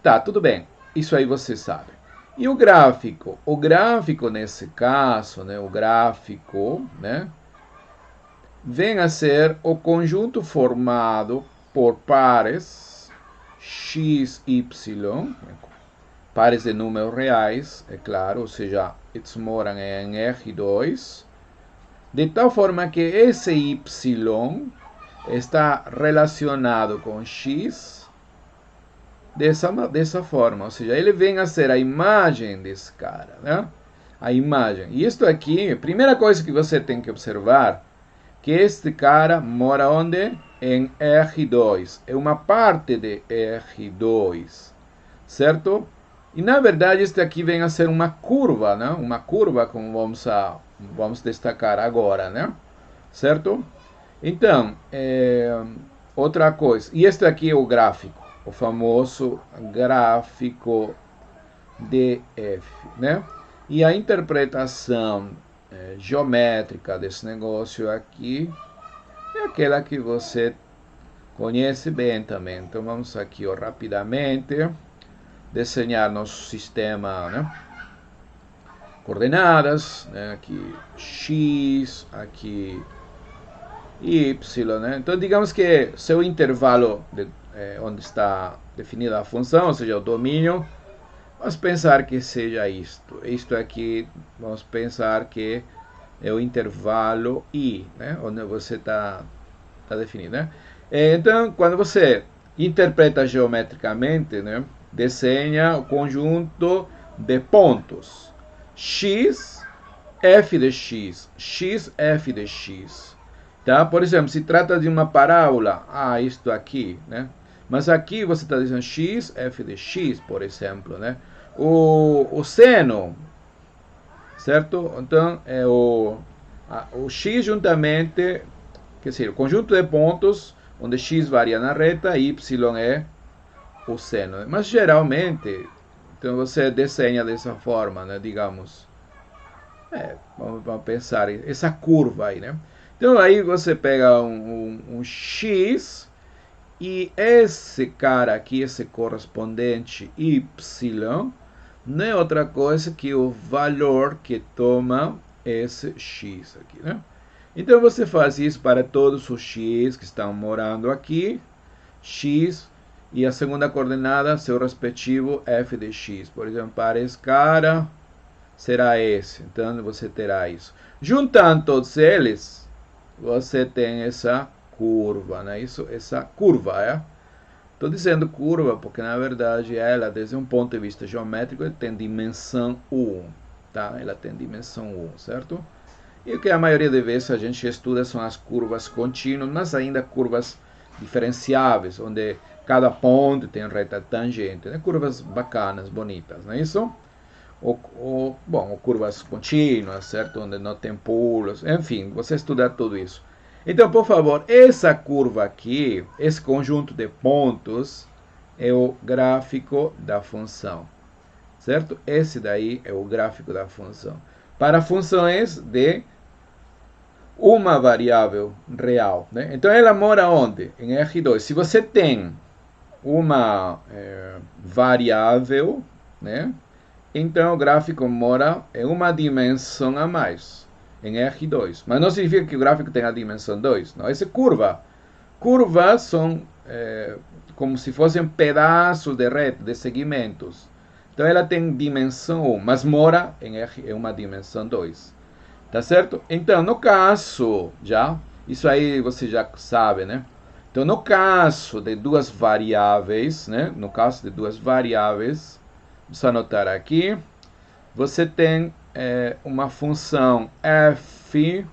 Tá, tudo bem. Isso aí você sabe. E o gráfico? O gráfico nesse caso, né? O gráfico, né? Vem a ser o conjunto formado por pares x, y, pares de números reais, é claro, ou seja, eles moram em R2, de tal forma que esse y está relacionado com x dessa forma, ou seja, ele vem a ser a imagem desse cara, né? A imagem. E isto aqui, a primeira coisa que você tem que observar, que este cara mora onde? Em R2. É uma parte de R2, certo? E na verdade este aqui vem a ser uma curva, né? Uma curva, como vamos destacar agora, né? Certo? Então, outra coisa. E este aqui é o gráfico, o famoso gráfico DF, né? E a interpretação geométrica desse negócio aqui é aquela que você conhece bem também. Então vamos aqui rapidamente desenhar nosso sistema, né? Coordenadas, né? Aqui x, aqui y, né? Então digamos que seu intervalo onde está definida a função, ou seja, o domínio, vamos pensar que seja isto. Isto aqui, vamos pensar que é o intervalo I, né? Onde você está definido, né? Então, quando você interpreta geometricamente, né? Desenha o conjunto de pontos x, f de x, x, f de x. Tá? Por exemplo, se trata de uma parábola, isto aqui, né? Mas aqui você está dizendo x, f de x, por exemplo, né? O seno, certo? Então, é o x juntamente, quer dizer, o conjunto de pontos onde x varia na reta, y é o seno. Mas geralmente, então você desenha dessa forma, né? Digamos, vamos pensar, essa curva aí, né? Então aí você pega um x e esse cara aqui, esse correspondente y, não é outra coisa que o valor que toma esse x aqui, né? Então você faz isso para todos os x que estão morando aqui, x, e a segunda coordenada, seu respectivo f de x. Por exemplo, para esse cara, será esse. Então você terá isso. Juntando todos eles, você tem essa curva, né? Essa curva, Estou dizendo curva porque, na verdade, ela, desde um ponto de vista geométrico, tem dimensão 1, tá? Ela tem dimensão 1, certo? E o que a maioria das vezes a gente estuda são as curvas contínuas, mas ainda curvas diferenciáveis, onde cada ponto tem reta tangente, né? Curvas bacanas, bonitas, não é isso? Ou curvas contínuas, certo? Onde não tem pulos, enfim, você estuda tudo isso. Então, por favor, essa curva aqui, esse conjunto de pontos, é o gráfico da função, certo? Esse daí é o gráfico da função. Para funções de uma variável real, né? Então, ela mora onde? Em R2. Se você tem uma variável, né? Então o gráfico mora em uma dimensão a mais, em R2. Mas não significa que o gráfico tenha a dimensão 2, não. Essa é curva. Curvas são como se fossem pedaços de rede, de segmentos. Então ela tem dimensão 1, mas mora em uma dimensão 2. Tá certo? Então, no caso, isso aí você já sabe, né? Então, no caso de duas variáveis, né? No caso de duas variáveis, vamos anotar aqui, você tem uma função f,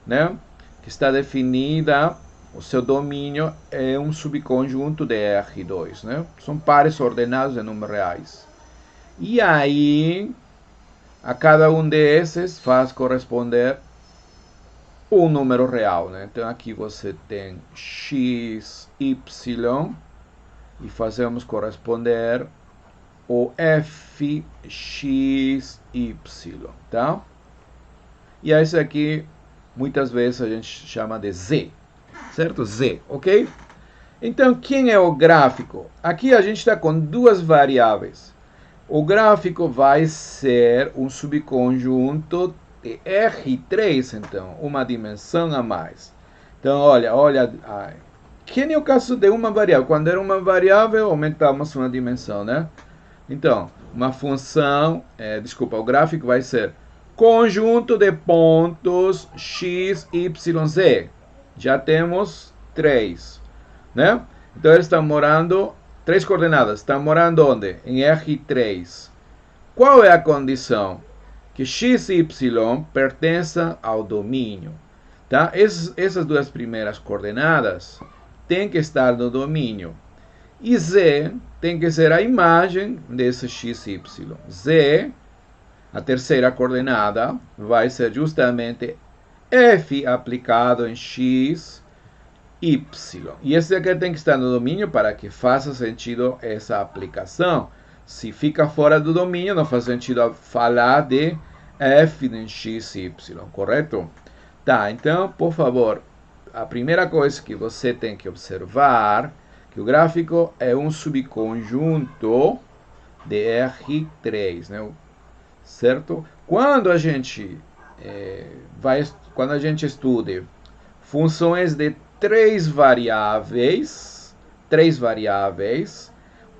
né? Que está definida, o seu domínio é um subconjunto de R2, né? São pares ordenados de números reais. E aí, a cada um desses faz corresponder um número real, né? Então aqui você tem x, y, e fazemos corresponder o f, x, y, tá? E esse aqui, muitas vezes a gente chama de z, certo? Z, ok? Então, quem é o gráfico? Aqui a gente está com duas variáveis. O gráfico vai ser um subconjunto de R3, então, uma dimensão a mais. Então, olha, quem é o caso de uma variável? Quando era uma variável, aumentamos uma dimensão, né? Então, uma função, o gráfico vai ser conjunto de pontos x, y, z. Já temos 3, né? Então, ele está morando... 3 coordenadas, está morando onde? Em R3. Qual é a condição? Que x e y pertençam ao domínio. Tá? Essas duas primeiras coordenadas têm que estar no domínio. E z tem que ser a imagem desse x e y. Z, a terceira coordenada, vai ser justamente f aplicado em x, y. E esse aqui tem que estar no domínio para que faça sentido essa aplicação. Se fica fora do domínio, não faz sentido falar de f em x, y, correto? Tá, então, por favor, a primeira coisa que você tem que observar que o gráfico é um subconjunto de R3, né? Certo? Quando a gente estuda funções de três variáveis,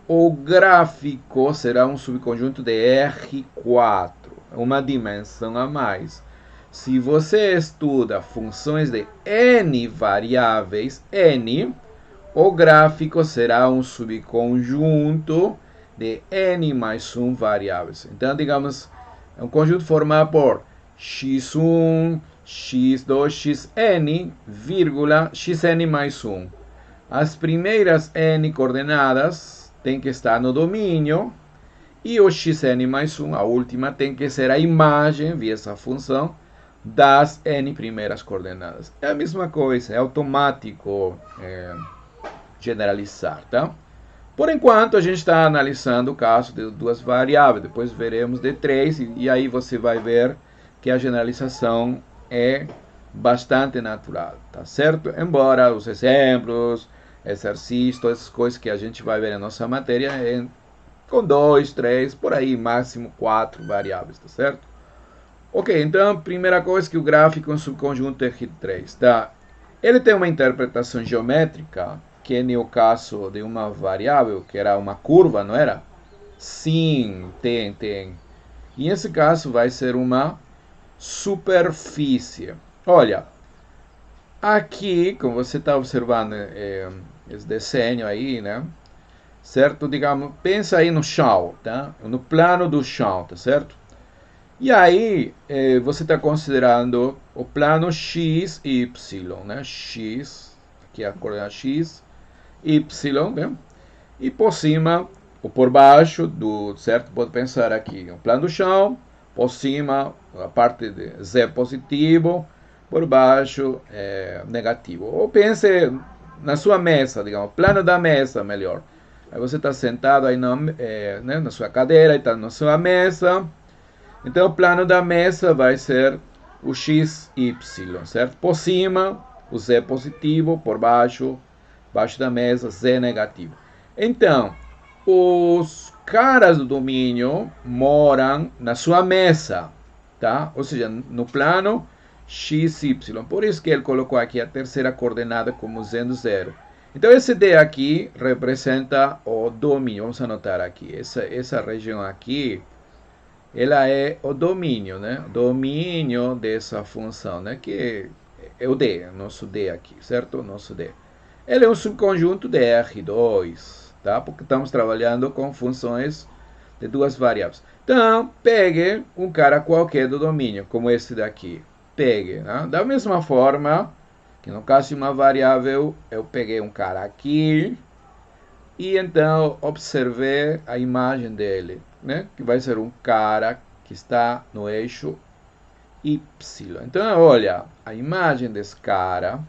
o gráfico será um subconjunto de R4, uma dimensão a mais. Se você estuda funções de n variáveis, n, o gráfico será um subconjunto de n mais 1 variáveis. Então, digamos, é um conjunto formado por x1, x2, xn, vírgula, xn mais 1. As primeiras n coordenadas têm que estar no domínio e o xn mais 1, a última, tem que ser a imagem, via essa função, das n primeiras coordenadas. É a mesma coisa, é automático generalizar, tá? Por enquanto, a gente está analisando o caso de duas variáveis, depois veremos de três, e aí você vai ver que a generalização é bastante natural, tá certo? Embora os exemplos, exercícios, todas essas coisas que a gente vai ver na nossa matéria, com 2, 3, por aí, máximo 4 variáveis, tá certo? Ok, então, primeira coisa que o gráfico é um subconjunto R3, tá? Ele tem uma interpretação geométrica, que no caso de uma variável, que era uma curva, não era? Sim, tem. E nesse caso vai ser uma superfície. Olha, aqui, como você está observando esse desenho aí, né? Certo? Digamos, pensa aí no chão, tá? No plano do chão, tá certo? E aí, você está considerando o plano x e y, né? X, aqui é a coordenada x, y, né? E por cima, ou por baixo, certo? Pode pensar aqui, o plano do chão, por cima, a parte de z positivo, por baixo, negativo. Ou pense na sua mesa, digamos, plano da mesa, melhor. Aí você está sentado aí né, na sua cadeira, está na sua mesa. Então, o plano da mesa vai ser o x, y, certo? Por cima, o z positivo, por baixo, Abaixo da mesa, Z negativo. Então, os caras do domínio moram na sua mesa, tá? Ou seja, no plano x, y. Por isso que ele colocou aqui a terceira coordenada como sendo 0. Então, esse D aqui representa o domínio. Vamos anotar aqui. Essa região aqui, ela é o domínio, né? O domínio dessa função, né? Que é o D, nosso D aqui, certo? Nosso D. Ele é um subconjunto de R2, tá? Porque estamos trabalhando com funções de duas variáveis. Então, pegue um cara qualquer do domínio, como esse daqui. Pegue, né? Da mesma forma que no caso de uma variável, eu peguei um cara aqui e então observei a imagem dele, né? Que vai ser um cara que está no eixo Y. Então, olha, a imagem desse cara,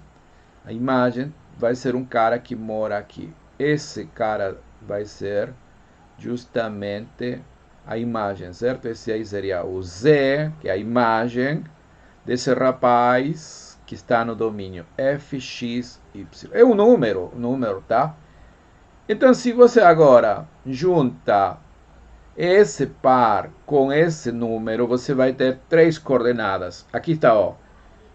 a imagem vai ser um cara que mora aqui. Esse cara vai ser justamente a imagem, certo? Esse aí seria o Z, que é a imagem desse rapaz que está no domínio fx, y. É um número, tá? Então, se você agora junta esse par com esse número, você vai ter três coordenadas. Aqui está, ó.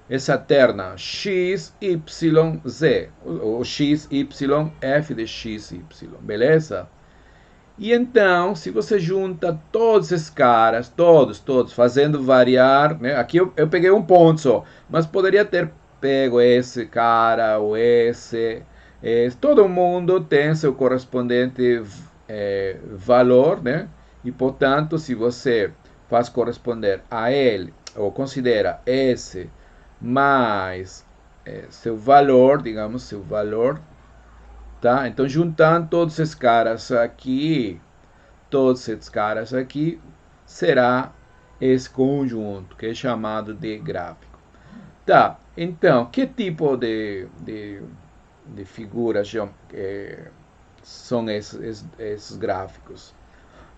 Essa terna x, y, z. O x, y, f de x, y. Beleza? E então, se você junta todos esses caras, todos, fazendo variar, né? Aqui eu peguei um ponto só, mas poderia ter pego esse cara ou esse. Todo mundo tem seu correspondente valor, né? E, portanto, se você faz corresponder a ele, ou considera esse mais seu valor, digamos, seu valor, tá? Então, juntando todos esses caras aqui, será esse conjunto, que é chamado de gráfico. Tá, então, que tipo de figuras são esses gráficos?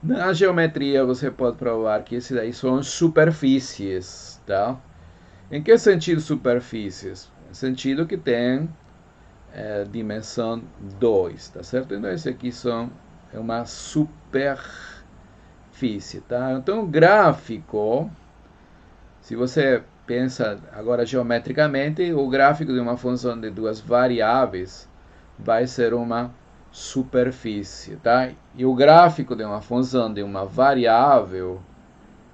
Na geometria, você pode provar que esses daí são superfícies, tá? Em que sentido superfícies? No sentido que tem dimensão 2, tá certo? Então, esse aqui é uma superfície, tá? Então, o gráfico, se você pensa agora geometricamente, o gráfico de uma função de duas variáveis vai ser uma superfície, tá? E o gráfico de uma função de uma variável,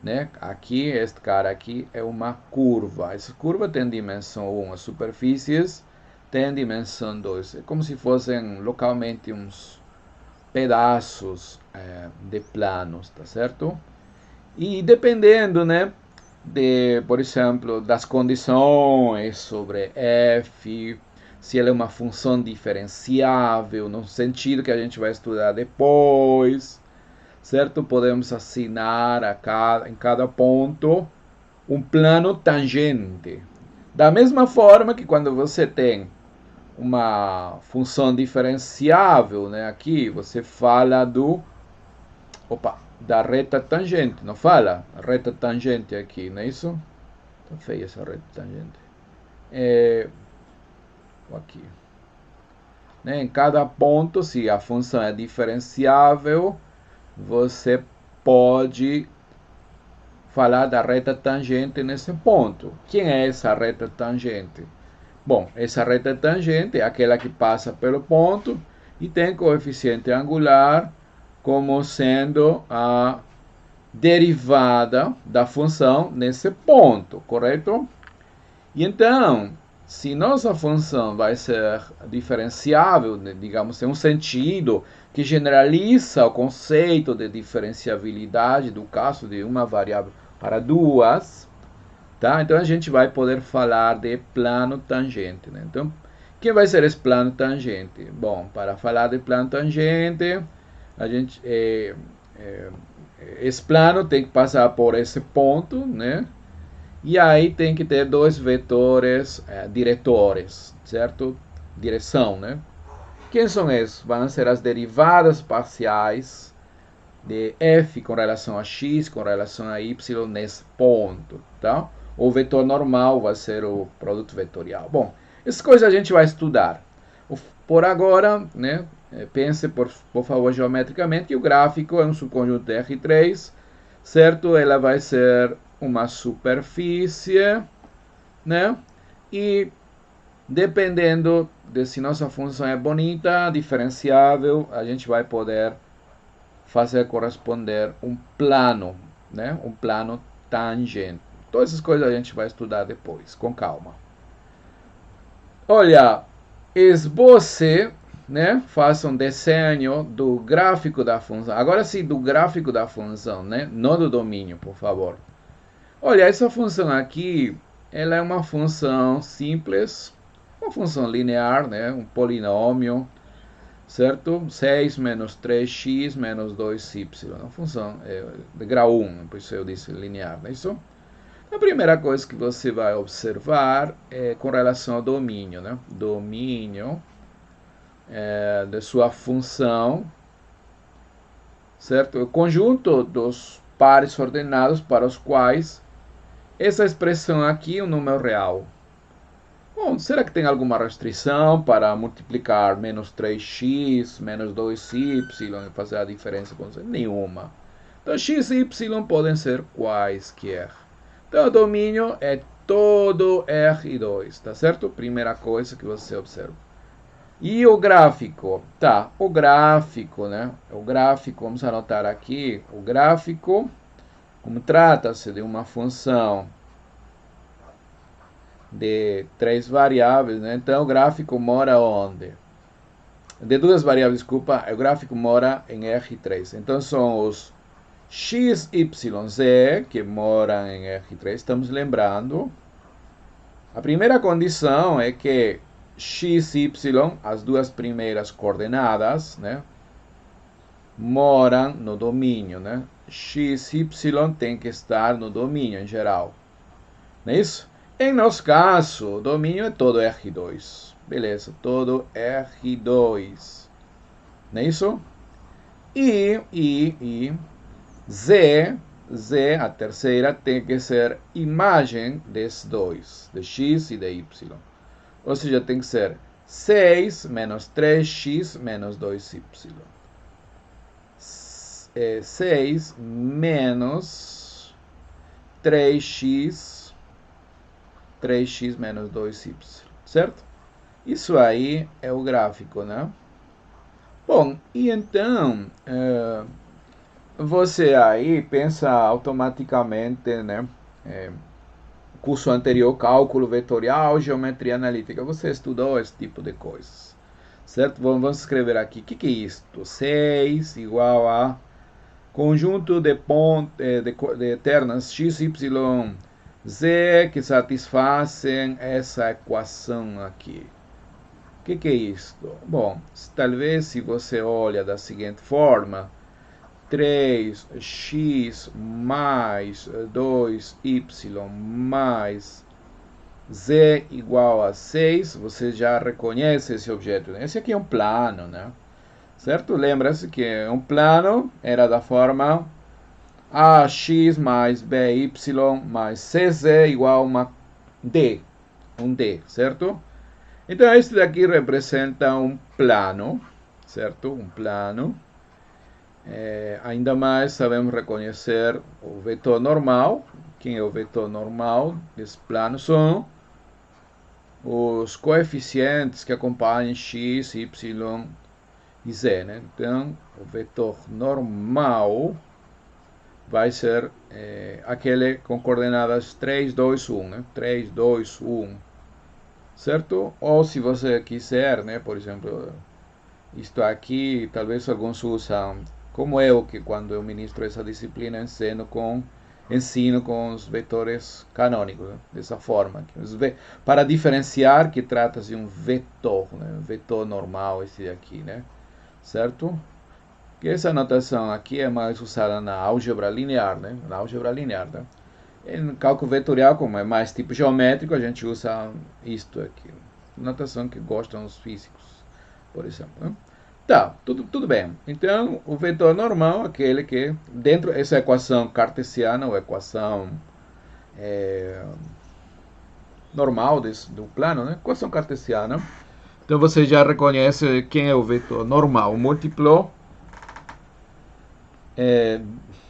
né? Aqui, este cara aqui é uma curva. Essa curva tem dimensão 1, as superfícies têm dimensão 2. É como se fossem localmente uns pedaços de planos, tá certo? E dependendo, né, por exemplo, das condições sobre f, se ela é uma função diferenciável, no sentido que a gente vai estudar depois, certo? Podemos assinar em cada ponto um plano tangente. Da mesma forma que quando você tem uma função diferenciável, né, aqui você fala da reta tangente, não fala? Reta tangente aqui, não é isso? Tá feia essa reta tangente. Aqui. Né? Em cada ponto, se a função é diferenciável, você pode falar da reta tangente nesse ponto. Quem é essa reta tangente? Bom, essa reta tangente é aquela que passa pelo ponto e tem coeficiente angular como sendo a derivada da função nesse ponto, correto? E então, se nossa função vai ser diferenciável, digamos, em um sentido que generaliza o conceito de diferenciabilidade do caso de uma variável para duas, tá? Então a gente vai poder falar de plano tangente, né? Então, quem vai ser esse plano tangente? Bom, para falar de plano tangente, a gente esse plano tem que passar por esse ponto, né? E aí tem que ter dois vetores diretores, certo? Direção, né? Quem são esses? Vão ser as derivadas parciais de f com relação a x, com relação a y nesse ponto, tá? O vetor normal vai ser o produto vetorial. Bom, essas coisas a gente vai estudar. por agora, né, pense, por favor, geometricamente, que o gráfico é um subconjunto de R3, certo? Ela vai ser uma superfície, né? E dependendo de se nossa função é bonita, diferenciável, a gente vai poder fazer corresponder um plano, né? Um plano tangente. Todas essas coisas a gente vai estudar depois, com calma. Olha, esboce, né? Faça um desenho do gráfico da função. Agora sim, do gráfico da função, né? Não do domínio, por favor. Olha, essa função aqui, ela é uma função simples, uma função linear, né? Um polinômio, certo? 6 menos 3x menos 2y. Uma função de grau 1, por isso eu disse linear, não é isso? A primeira coisa que você vai observar é com relação ao domínio, né? Domínio de sua função, certo? O conjunto dos pares ordenados para os quais essa expressão aqui é um número real. Bom, será que tem alguma restrição para multiplicar menos 3x, menos 2y e fazer a diferença com isso? Nenhuma. Então, x e y podem ser quaisquer. Então, o domínio é todo R2, tá certo? Primeira coisa que você observa. E o gráfico? Tá, o gráfico, né? O gráfico, vamos anotar aqui, o gráfico, como trata-se de uma função de 3 variáveis, né? Então o gráfico mora onde? De 2 variáveis, desculpa, o gráfico mora em R3. Então são os x, y, z que moram em R3. Estamos lembrando. A primeira condição é que x e y, as duas primeiras coordenadas, né, moram no domínio, né? X e y tem que estar no domínio em geral. Não é isso? Em nosso caso, o domínio é todo R2. Beleza, todo R2. Não é isso? E Z, a terceira, tem que ser imagem desses dois, de x e de y. Ou seja, tem que ser 6 menos 3x menos 2y. 6 menos 3x menos 2y, certo? Isso aí é o gráfico, né? Bom, e então, você aí pensa automaticamente, né? Curso anterior, cálculo vetorial, geometria analítica. Você estudou esse tipo de coisas, certo? Vamos escrever aqui. O que é isto? 6 igual a conjunto de ternas x, y, z que satisfazem essa equação aqui. O que é isto? Bom, talvez se você olha da seguinte forma, 3x mais 2y mais z igual a 6, você já reconhece esse objeto. Esse aqui é um plano, né? Certo? Lembra-se que um plano era da forma ax mais by mais cz igual a uma d. Um d, certo? Então, este daqui representa um plano, certo? Um plano. Ainda mais sabemos reconhecer o vetor normal. Quem é o vetor normal desse plano? São os coeficientes que acompanham x, y e z, né? Então, o vetor normal vai ser aquele com coordenadas 3, 2, 1, né? 3, 2, 1, certo? Ou se você quiser, né? Por exemplo, isto aqui, talvez alguns usam, como eu, que quando eu ministro essa disciplina, ensino com os vetores canônicos, né? Dessa forma. Para diferenciar que trata-se de um vetor, né? Um vetor normal esse aqui, né? Certo? Que essa notação aqui é mais usada na álgebra linear, né? Na álgebra linear, tá? Em cálculo vetorial, como é mais tipo geométrico, a gente usa isto aqui. Notação que gostam os físicos, por exemplo, né? Tá, tudo bem. Então, o vetor normal, aquele que, dentro dessa equação cartesiana, ou equação normal do plano, né? Equação cartesiana, Então você já reconhece quem é o vetor normal. O múltiplo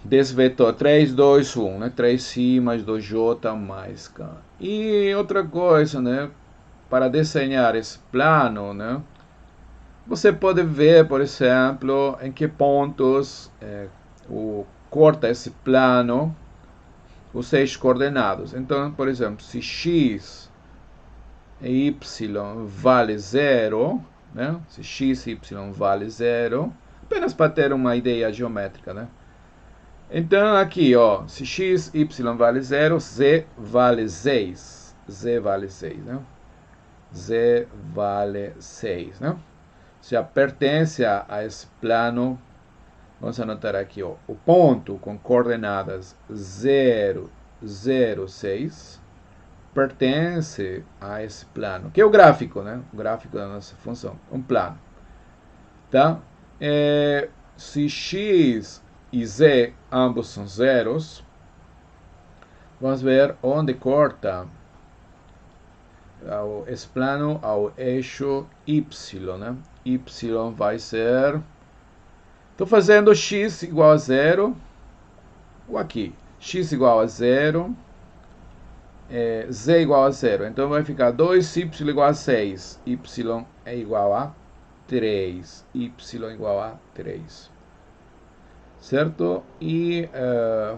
desse vetor 3, 2, 1, né? 3i mais 2j mais k. E outra coisa, né? Para desenhar esse plano, né? Você pode ver, por exemplo, em que pontos corta esse plano os eixos coordenados. Então, por exemplo, se x e y vale 0, né? Se x e y vale 0, apenas para ter uma ideia geométrica, né? Então, aqui, ó, se x, y vale 0, z vale 6. Z vale 6, né? Z vale 6, né? Já pertence a esse plano. Vamos anotar aqui, ó, o ponto com coordenadas 0, 0, 6 pertence a esse plano, que é o gráfico, né? O gráfico da nossa função, um plano, tá? Se x e z ambos são zeros, vamos ver onde corta esse plano ao eixo y, né? Y vai ser... Estou fazendo x igual a 0, ou aqui, x igual a 0, z igual a 0. Então vai ficar 2y igual a 6, y é igual a 3, y igual a 3. Certo? E,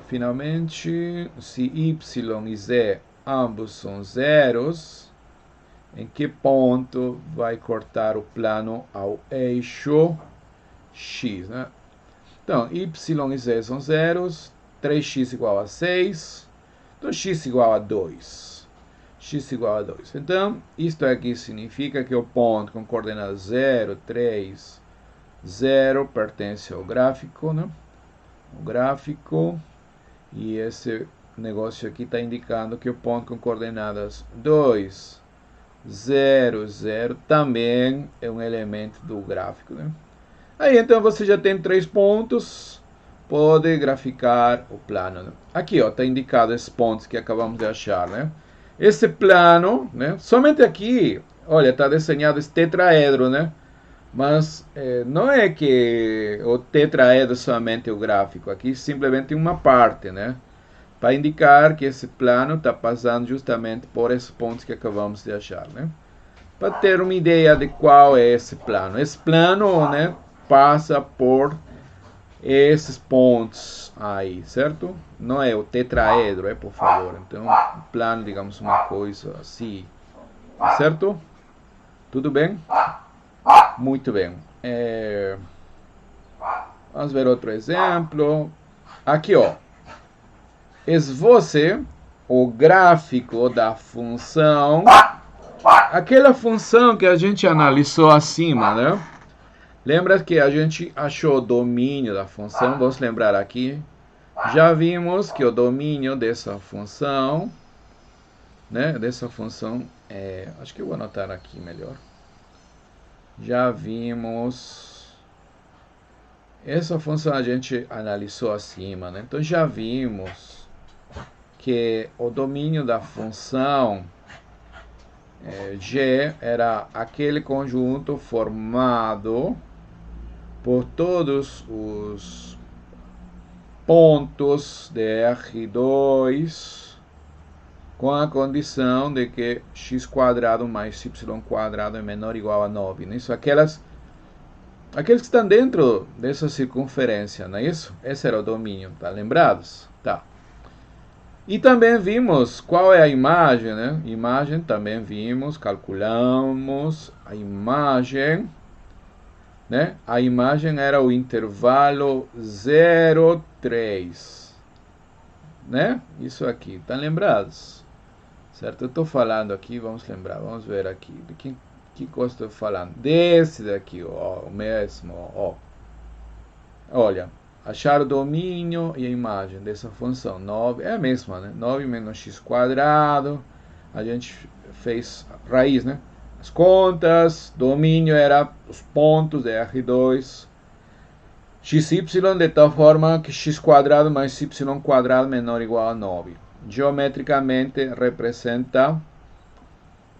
finalmente, se y e z ambos são zeros, em que ponto vai cortar o plano ao eixo x, né? Então, y e z são zeros, 3x igual a 6, então x igual a 2. X igual a 2. Então, isto aqui significa que o ponto com coordenadas 0, 3, 0 pertence ao gráfico, né? O gráfico, e esse negócio aqui está indicando que o ponto com coordenadas 2, 0, 0 também é um elemento do gráfico, né? Aí então você já tem 3 pontos, pode graficar o plano, né? Aqui, ó, está indicado esses pontos que acabamos de achar, né? Esse plano, né? Somente aqui, olha, está desenhado esse tetraedro, né? Mas não é que o tetraedro somente é o gráfico, aqui simplesmente uma parte, né? Para indicar que esse plano está passando justamente por esses pontos que acabamos de achar, né? Para ter uma ideia de qual é esse plano. Esse plano, né, passa por esses pontos aí, certo? Não é o tetraedro, por favor. Então, o plano, digamos, uma coisa assim, certo? Tudo bem? Muito bem. Vamos ver outro exemplo. Aqui, ó. Esboce o gráfico da função, aquela função que a gente analisou acima, né? Lembra que a gente achou o domínio da função? Vamos lembrar aqui. Já vimos que o domínio dessa função, né? Dessa função, acho que eu vou anotar aqui melhor. Já vimos... Essa função a gente analisou acima, né? Então já vimos que o domínio da função G era aquele conjunto formado por todos os pontos de R2 com a condição de que x² mais y² é menor ou igual a 9. Né? Isso, aqueles que estão dentro dessa circunferência, não é isso? Esse era o domínio, tá lembrados? Tá. E também vimos qual é a imagem, né? Imagem também vimos, calculamos a imagem, né? A imagem era o intervalo 0, 3, né? Isso aqui, tá lembrados? Certo? Eu estou falando aqui, vamos lembrar, vamos ver aqui, de que coisa estou falando? Desse daqui, ó, o mesmo, ó. Olha. Achar o domínio e a imagem dessa função 9 é a mesma, né? 9 menos x², a gente fez raiz, né? As contas, domínio era os pontos de R2, xy de tal forma que x² mais y² menor ou igual a 9. Geometricamente representa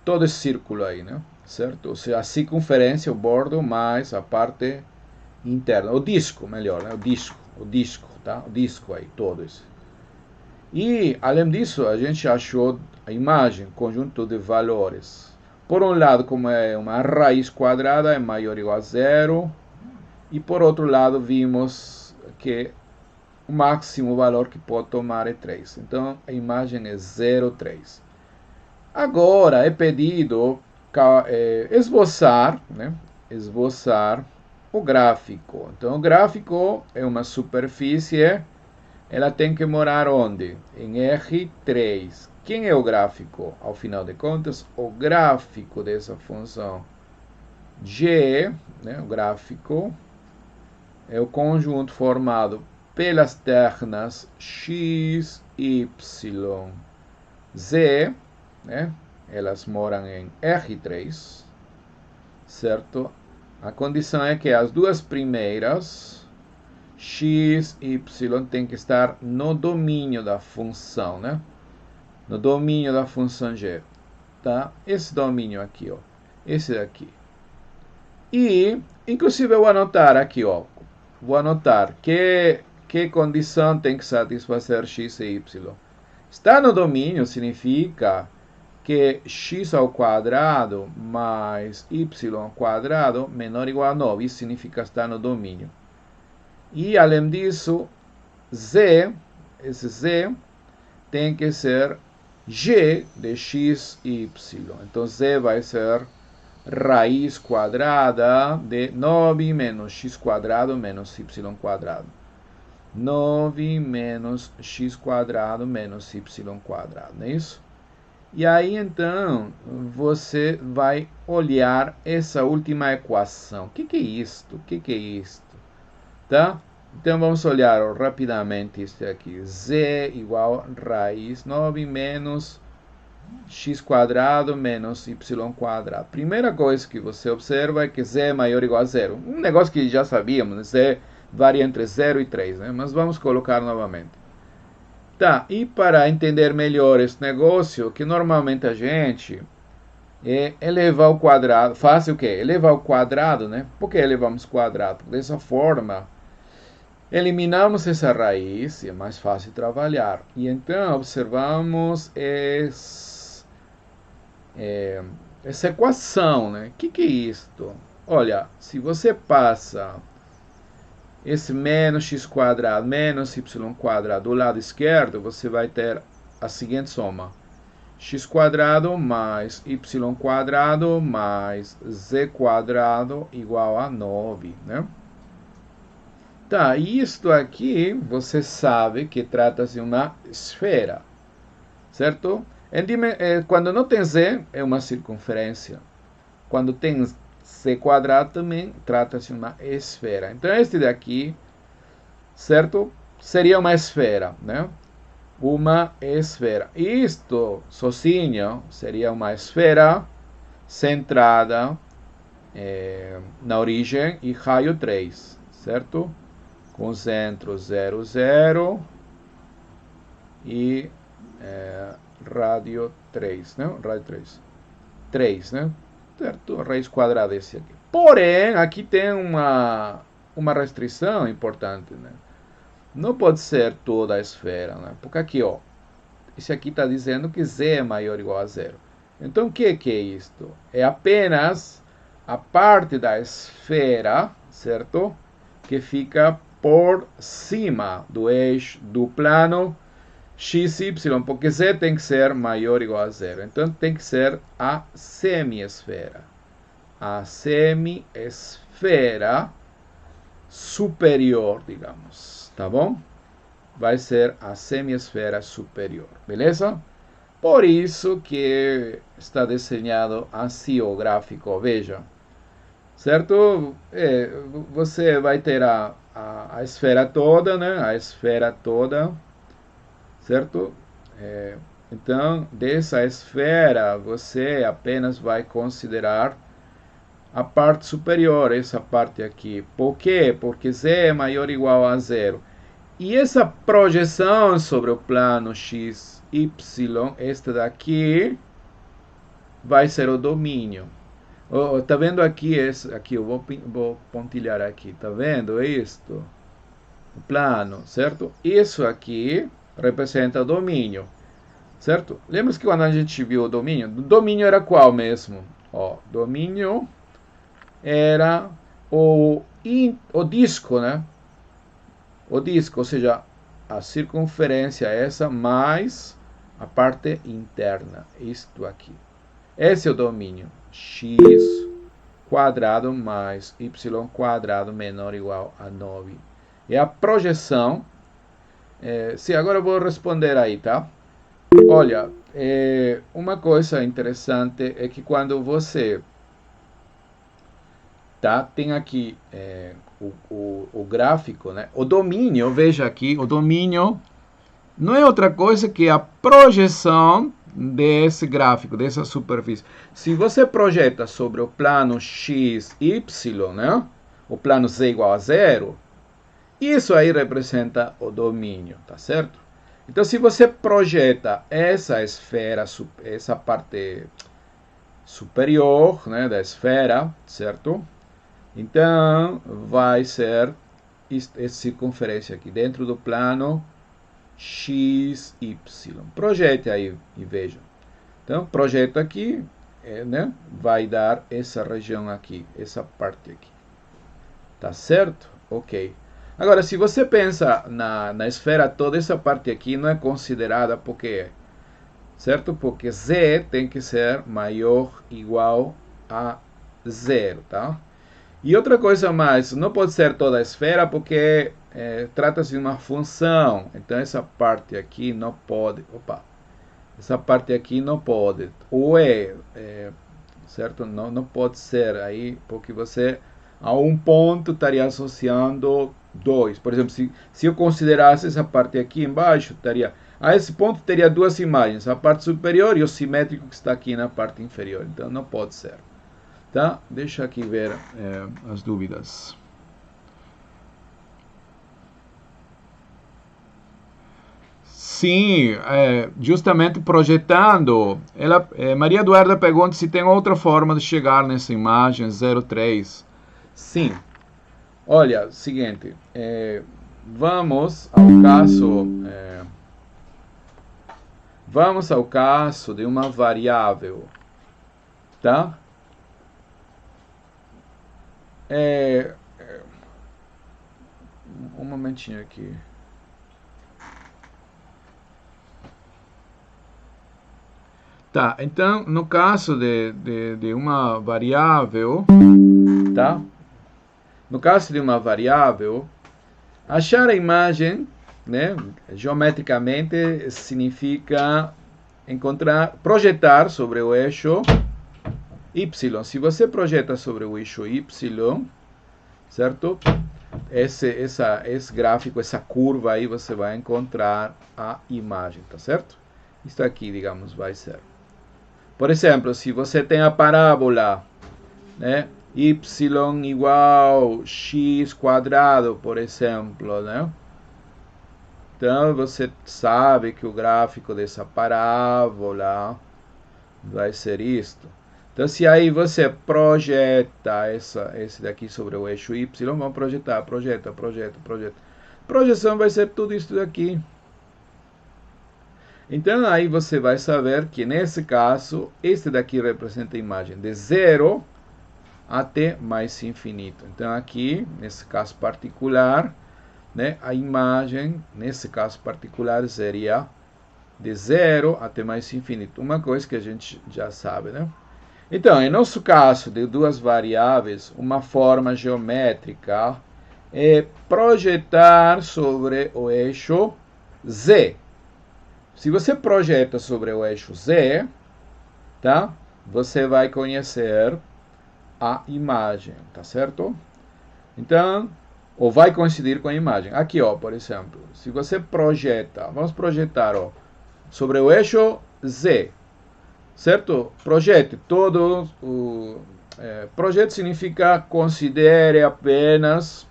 todo esse círculo aí, né? certo? Ou seja, a circunferência, o bordo, mais a parte interna, o disco, melhor, né? O disco, tá? O disco aí, todo isso. E, além disso, a gente achou a imagem, conjunto de valores. Por um lado, como é uma raiz quadrada, é maior ou igual a zero. E por outro lado, vimos que o máximo valor que pode tomar é 3. Então, a imagem é 0,3. Agora, é pedido esboçar, né? Esboçar o gráfico. Então, o gráfico é uma superfície. Ela tem que morar onde? Em R3. Quem é o gráfico? Ao final de contas, o gráfico dessa função G, né, o gráfico, é o conjunto formado pelas ternas x, y, z, né? Elas moram em R3, certo? A condição é que as duas primeiras, x, y, tem que estar no domínio da função, né? No domínio da função g, tá? Esse domínio aqui, ó. Esse daqui. E, inclusive, eu vou anotar aqui, ó. Vou anotar que condição tem que satisfazer x e y. Está no domínio significa que x ao quadrado mais y ao quadrado menor ou igual a 9. Isso significa estar no domínio. E, além disso, esse z tem que ser g de x e y. Então, z vai ser raiz quadrada de 9 menos x quadrado menos y quadrado. 9 menos x quadrado menos y quadrado, não é isso? E aí, então, você vai olhar essa última equação. O que é isto? O que é isto? Tá? Então, vamos olhar rapidamente isso aqui. Z igual raiz 9 menos x quadrado menos y quadrado. Primeira coisa que você observa é que z é maior ou igual a zero. Um negócio que já sabíamos, z varia entre 0 e 3, né? Mas vamos colocar novamente. Tá, e para entender melhor esse negócio, que normalmente a gente elevar ao quadrado, faz o quê? Elevar ao quadrado, né? Por que elevamos ao quadrado? Dessa forma, eliminamos essa raiz e é mais fácil trabalhar. E então, observamos essa equação, né? O que é isto? Olha, se você passa esse menos x quadrado menos y quadrado do lado esquerdo, você vai ter a seguinte soma. X quadrado mais y quadrado mais z quadrado igual a 9, né? Tá, isto aqui você sabe que trata-se de uma esfera, certo? Quando não tem z, é uma circunferência. Quando tem c quadrado também trata-se de uma esfera. Então, este daqui, certo? Seria uma esfera, né? Uma esfera. Isto, sozinho, seria uma esfera centrada na origem e raio 3, certo? Com centro 0, 0 e rádio 3, né? Rádio 3. 3, né? Certo? Raiz quadrada esse aqui. Porém, aqui tem uma restrição importante, né? Não pode ser toda a esfera, né? Porque aqui, ó, esse aqui está dizendo que z é maior ou igual a 0. Então, o que é isto? É apenas a parte da esfera, certo? Que fica por cima do eixo, do plano x, y, porque z tem que ser maior ou igual a 0. Então, tem que ser a semiesfera. A semiesfera superior, digamos. Tá bom? Vai ser a semiesfera superior. Beleza? Por isso que está desenhado assim o gráfico. Veja. Certo? Você vai ter a esfera toda, né? A esfera toda. Certo? Então, dessa esfera, você apenas vai considerar a parte superior, essa parte aqui. Por quê? Porque z é maior ou igual a 0. E essa projeção sobre o plano x, y, esta daqui, vai ser o domínio. Oh, tá vendo aqui, aqui eu vou pontilhar aqui, tá vendo isto? O plano, certo? Isso aqui representa domínio, certo? Lembra que quando a gente viu o domínio era qual mesmo? Ó, domínio era o disco, né? O disco, ou seja, a circunferência essa mais a parte interna, isto aqui. Esse é o domínio, x quadrado mais y quadrado menor ou igual a 9. E a projeção, sim, agora eu vou responder aí, tá? Olha, uma coisa interessante é que quando você tem aqui o gráfico, né? O domínio, veja aqui, o domínio não é outra coisa que a projeção desse gráfico, dessa superfície. Se você projeta sobre o plano x, y, né? O plano z igual a 0, isso aí representa o domínio, tá certo? Então, se você projeta essa esfera, essa parte superior, né, da esfera, certo? Então, vai ser essa circunferência aqui dentro do plano x, y. Projete aí e veja. Então, projeto aqui, né, vai dar essa região aqui, essa parte aqui. Tá certo? Ok. Agora, se você pensa na esfera, toda essa parte aqui não é considerada porque, certo? Porque z tem que ser maior ou igual a 0, tá? E outra coisa mais, não pode ser toda a esfera porque trata-se de uma função. Então essa parte aqui não pode. Opa! Essa parte aqui não pode. Ou certo? Não pode ser aí, porque você a um ponto estaria associando dois. Por exemplo, se eu considerasse essa parte aqui embaixo, estaria. A esse ponto teria duas imagens, a parte superior e o simétrico que está aqui na parte inferior. Então não pode ser. Tá? Deixa aqui ver as dúvidas. Sim, justamente projetando. Maria Eduarda pergunta se tem outra forma de chegar nessa imagem 03. Sim. Olha, seguinte. Vamos ao caso de uma variável. Tá? Um momentinho aqui. Tá, então, no caso de uma variável, tá? No caso de uma variável, achar a imagem, né, geometricamente, significa projetar sobre o eixo y. Se você projeta sobre o eixo y, certo? Esse gráfico, essa curva aí, você vai encontrar a imagem, tá certo? Isso aqui, digamos, vai ser. Por exemplo, se você tem a parábola, né, y igual x quadrado, por exemplo, né? Então, você sabe que o gráfico dessa parábola vai ser isto. Então, se aí você projeta esse daqui sobre o eixo y, vamos projeta. Projeção vai ser tudo isso daqui. Então, aí você vai saber que, nesse caso, este daqui representa a imagem de 0 até mais infinito. Então, aqui, nesse caso particular, né, a imagem, nesse caso particular, seria de 0 até mais infinito. Uma coisa que a gente já sabe, né? Então, em nosso caso de duas variáveis, uma forma geométrica é projetar sobre o eixo z. Se você projeta sobre o eixo z, tá? Você vai conhecer a imagem, tá certo? Então, ou vai coincidir com a imagem. Aqui, ó, por exemplo, se você projeta, vamos projetar, ó, sobre o eixo z, certo? Projete todo projeto significa considere apenas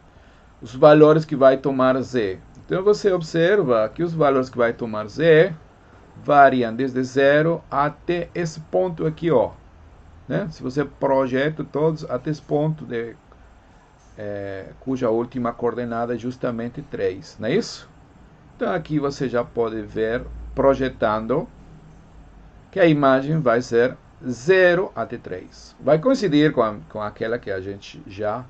os valores que vai tomar z. Então você observa que os valores que vai tomar z variam desde 0 até esse ponto aqui, ó. né? Se você projeta todos até esse ponto cuja última coordenada é justamente 3, não é isso? Então aqui você já pode ver, projetando, que a imagem vai ser 0 até 3. Vai coincidir com aquela que a gente já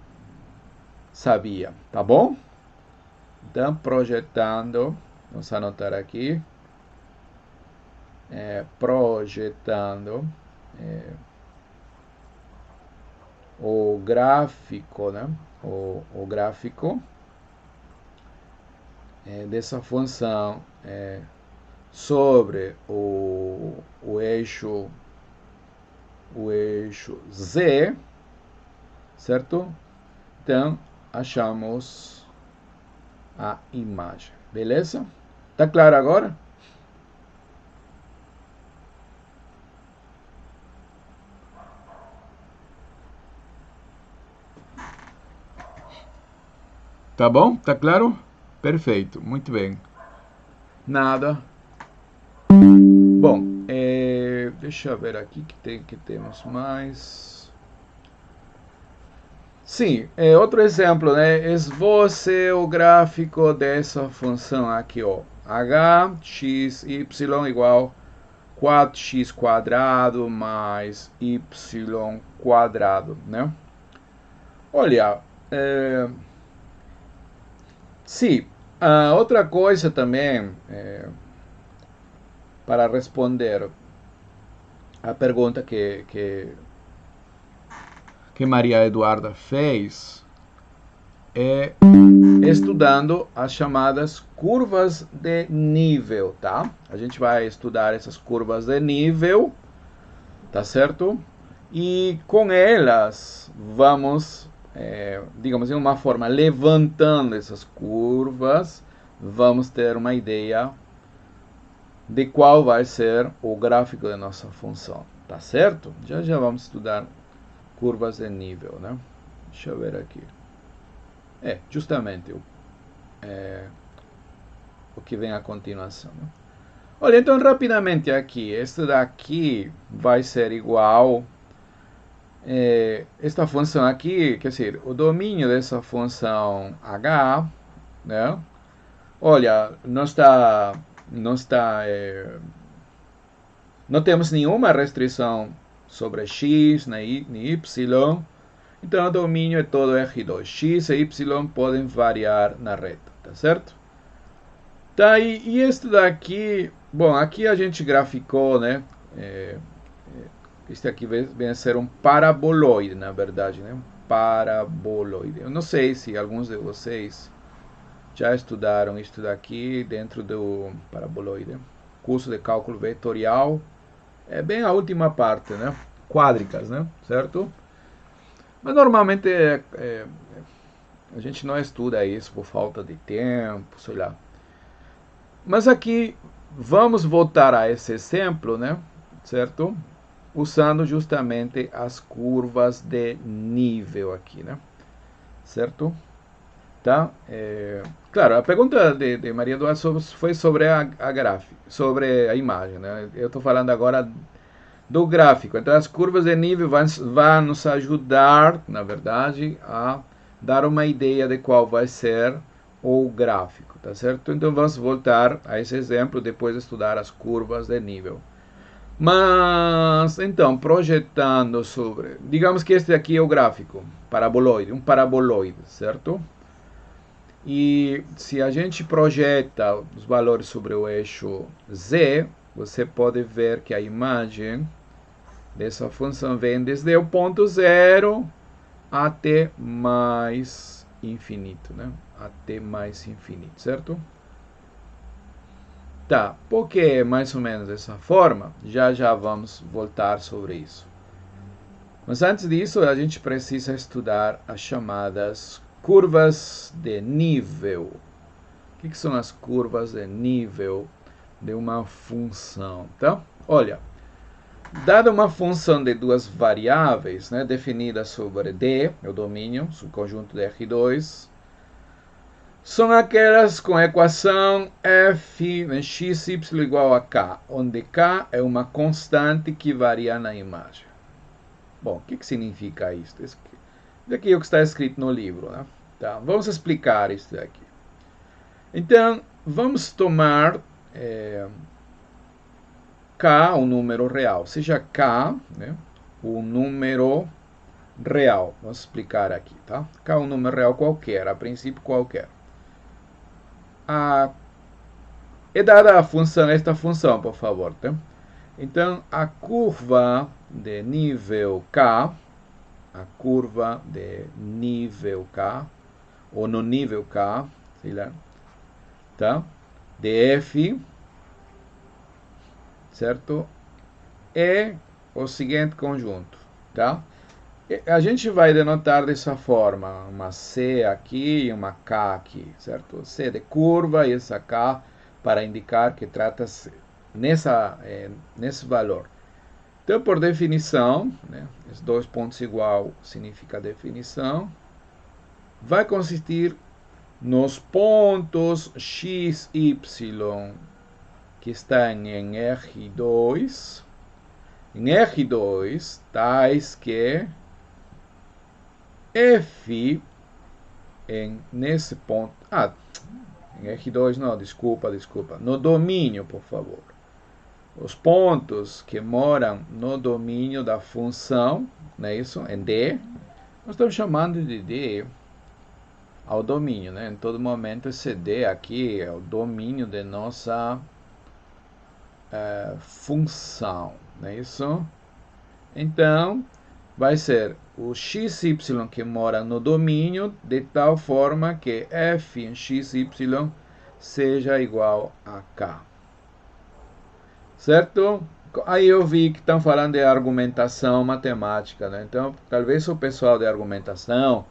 sabia, tá bom? Então, projetando, vamos anotar aqui, projetando o gráfico, né? O gráfico dessa função sobre o eixo Z, certo? Então, achamos a imagem, beleza? Tá claro agora? Tá bom? Tá claro? Perfeito, muito bem. Nada. Bom, deixa eu ver aqui que temos mais. Sim, outro exemplo, né? Esboce o gráfico dessa função aqui, ó. H, x, y igual 4x quadrado mais y quadrado, né? Olha, sim, outra coisa também, para responder a pergunta que Maria Eduarda fez, é estudando as chamadas curvas de nível, tá? A gente vai estudar essas curvas de nível, tá certo? E com elas vamos, digamos de uma forma, levantando essas curvas, vamos ter uma ideia de qual vai ser o gráfico da nossa função, tá certo? Já vamos estudar curvas de nível, né? Deixa eu ver aqui. Justamente o que vem a continuação, né? Olha, então rapidamente aqui, este daqui vai ser igual, esta função aqui, quer dizer, o domínio dessa função h, né? Olha, não temos nenhuma restrição sobre x nem y, então o domínio é todo R2. X e y podem variar na reta, tá certo? Tá, e este daqui, bom, aqui a gente graficou, né? Este aqui vem a ser um paraboloide, na verdade, né? Um paraboloide. Eu não sei se alguns de vocês já estudaram isso daqui dentro do paraboloide. Curso de cálculo vetorial. É bem a última parte, né? Quádricas, né? Certo? Mas normalmente a gente não estuda isso por falta de tempo, sei lá. Mas aqui vamos voltar a esse exemplo, né? Certo? Usando justamente as curvas de nível aqui, né? Certo? Tá? Claro, a pergunta de Maria Eduarda foi sobre a gráfica, sobre a imagem, né? Eu estou falando agora do gráfico. Então, as curvas de nível vão nos ajudar, na verdade, a dar uma ideia de qual vai ser o gráfico, tá certo? Então, vamos voltar a esse exemplo depois de estudar as curvas de nível. Mas, então, projetando sobre... Digamos que este aqui é o gráfico, paraboloide, um paraboloide, certo? E se a gente projeta os valores sobre o eixo Z, você pode ver que a imagem dessa função vem desde o ponto zero até mais infinito, né? Até mais infinito, certo? Tá, porque é mais ou menos dessa forma, já vamos voltar sobre isso. Mas antes disso, a gente precisa estudar as chamadas curvas de nível. O que são as curvas de nível de uma função? Então, olha, dada uma função de duas variáveis, né, definida sobre D, o domínio, subconjunto de R2, são aquelas com a equação f, né, x, y igual a k, onde k é uma constante que varia na imagem. Bom, o que significa isso? Isso aqui é o que está escrito no livro, né? Tá, vamos explicar isso aqui. Então, vamos tomar K, um número real. Seja K, né, o número real. Vamos explicar aqui, tá? K é um número real qualquer, a princípio qualquer. É dada a função, esta função, por favor, tá? Então, a curva de nível K, ou no nível K, sei lá, tá? De f, certo? É o seguinte conjunto, tá? A gente vai denotar dessa forma, uma C aqui e uma K aqui, certo? C de curva e essa K para indicar que trata-se nesse valor. Então, por definição, né, esses dois pontos igual significa definição, vai consistir nos pontos x, y que estão em R2, tais que f nesse ponto, em R2 não, desculpa, no domínio, por favor. Os pontos que moram no domínio da função, não é isso? Em D, nós estamos chamando de D ao domínio, né? Em todo momento esse D aqui é o domínio de nossa função, não é isso? Então, vai ser o xy que mora no domínio de tal forma que f em xy seja igual a k. Certo? Aí eu vi que estão falando de argumentação matemática, né? Então, talvez o pessoal de argumentação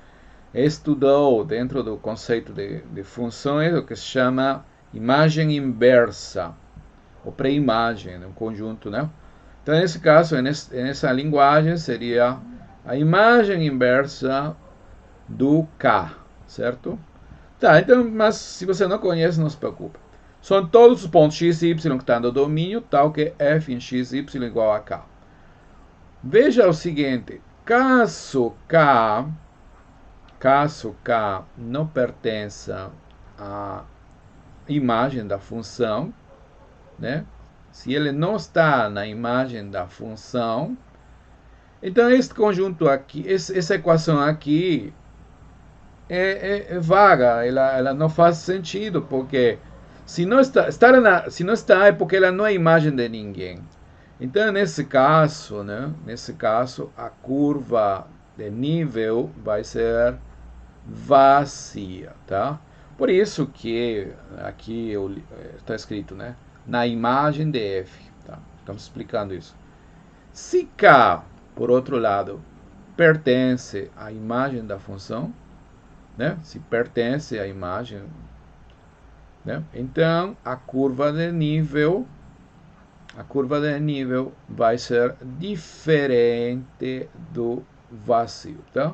estudou dentro do conceito de funções o que se chama imagem inversa, ou pré-imagem, um conjunto, né? Então, nesse caso, nessa linguagem, seria a imagem inversa do K, certo? Tá, então, mas se você não conhece, não se preocupe. São todos os pontos x e y que estão no domínio, tal que f em x e y igual a k. Veja o seguinte, caso k não pertença à imagem da função, né? Se ele não está na imagem da função, então este conjunto aqui, essa equação aqui é vaga, ela não faz sentido, porque se não está é porque ela não é imagem de ninguém. Então, nesse caso, a curva de nível vai ser vazia, tá? Por isso que aqui está escrito, né? Na imagem de f, tá? Estamos explicando isso. Se k, por outro lado, pertence à imagem da função, né? Se pertence à imagem, né? Então a curva de nível vai ser diferente do vazio, tá?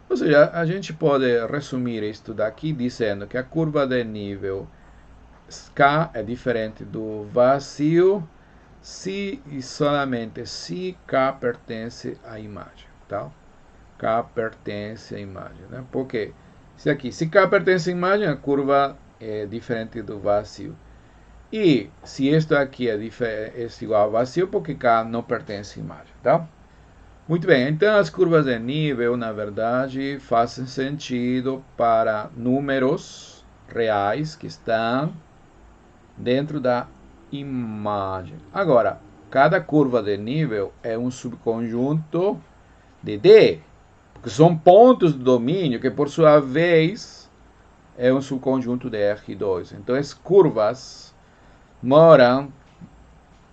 Ou seja, a gente pode resumir isto daqui dizendo que a curva de nível K é diferente do vazio se e somente se K pertence à imagem, tá? K pertence à imagem, né? Porque se K pertence à imagem, a curva é diferente do vazio. E se isto aqui é igual a vazio, porque K não pertence à imagem, tá? Muito bem, então as curvas de nível, na verdade, fazem sentido para números reais que estão dentro da imagem. Agora, cada curva de nível é um subconjunto de D, porque são pontos do domínio que, por sua vez, é um subconjunto de R2. Então, as curvas moram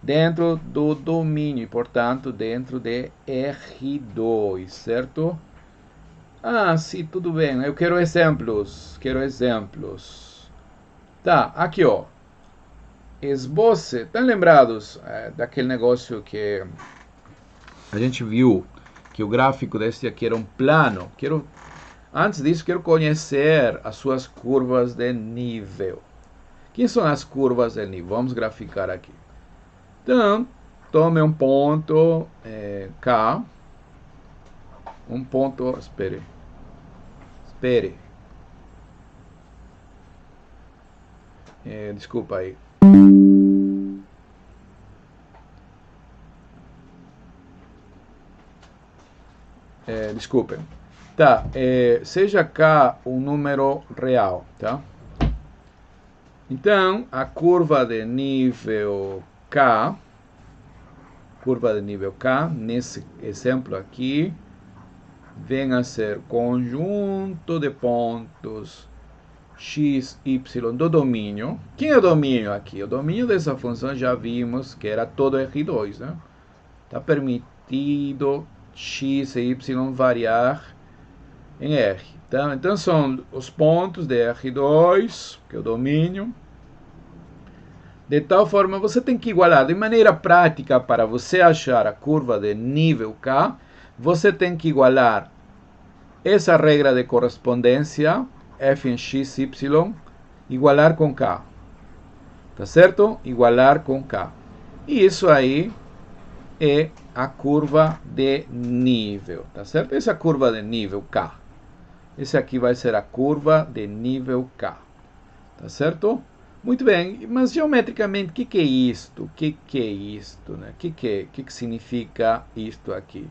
dentro do domínio, portanto, dentro de R2, certo? Sim, tudo bem. Eu quero exemplos. Tá, aqui, ó. Esboce. Estão lembrados daquele negócio que a gente viu, que o gráfico desse aqui era um plano? Antes disso, quero conhecer as suas curvas de nível. Quem são as curvas de nível? Vamos graficar aqui. Então, tome um ponto K, Um ponto, espere. Desculpa aí. Desculpem. Tá, seja K um número real, tá? Então, a curva de nível K, nesse exemplo aqui, vem a ser conjunto de pontos x, y do domínio. Quem é o domínio aqui? O domínio dessa função já vimos que era todo R2, né? Está permitido x e y variar em R. Tá? Então são os pontos de R2, que é o domínio. De tal forma, você tem que igualar de maneira prática para você achar a curva de nível K, você tem que igualar essa regra de correspondência, f em x, y, igualar com K. Tá certo? Igualar com K. E isso aí é a curva de nível, tá certo? Essa é a curva de nível K. Esse aqui vai ser a curva de nível K, tá certo? Muito bem, mas geometricamente, o que é isto? O que é isto? Né? O que significa isto aqui?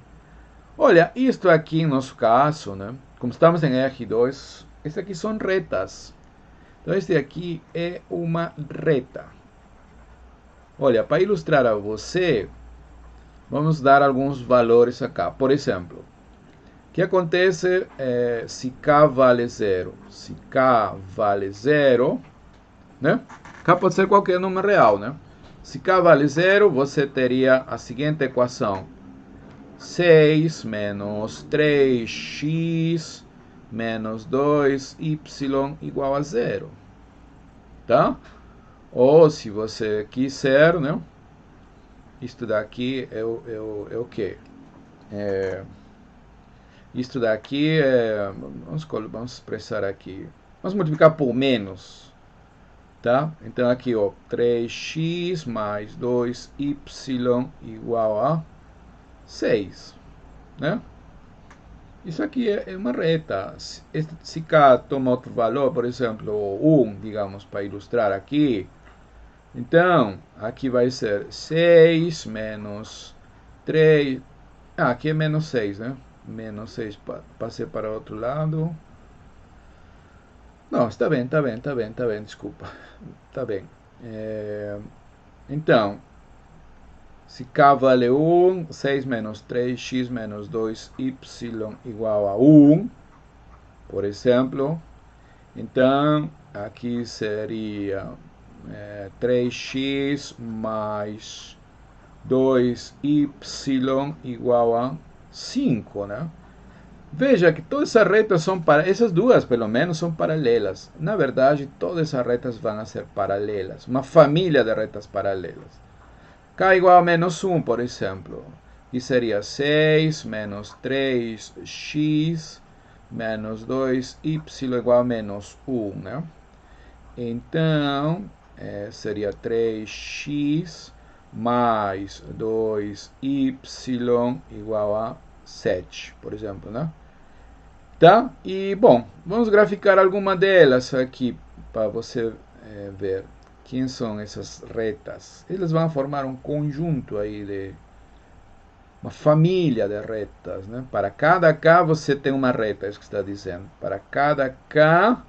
Olha, isto aqui, no nosso caso, né? Como estamos em R2, estas aqui são retas. Então, este aqui é uma reta. Olha, para ilustrar a você, vamos dar alguns valores acá. Por exemplo, o que acontece se K vale 0? Se K vale 0, né? K pode ser qualquer número real, né? Se K vale 0, você teria a seguinte equação. 6 menos 3x menos 2y igual a 0. Tá? Ou se você quiser, né? Isto daqui é o quê? Isto daqui vamos expressar aqui. Vamos multiplicar por menos. Tá? Então aqui, ó, 3x mais 2y igual a 6. Né? Isso aqui é uma reta. Se K toma outro valor, por exemplo, 1, digamos, para ilustrar aqui. Então, aqui vai ser 6 menos 3. Aqui é menos 6, né? Menos 6, passei para o outro lado. Não, está bem, desculpa. Está bem. Então, se K vale 1, 6 menos 3x menos 2y igual a 1, por exemplo. Então, aqui seria 3x mais 2y igual a 5, né? Veja que todas essas retas essas duas pelo menos são paralelas. Na verdade, todas essas retas vão a ser paralelas. Uma família de retas paralelas. K igual a menos 1, por exemplo. E seria 6 menos 3x menos 2y igual a menos 1, né? Então, seria 3x mais 2y igual a 7, por exemplo, né? Tá? E, bom, vamos graficar alguma delas aqui para você ver quem são essas retas. Elas vão formar um conjunto aí de uma família de retas, né? Para cada K você tem uma reta, é isso que está dizendo. Para cada K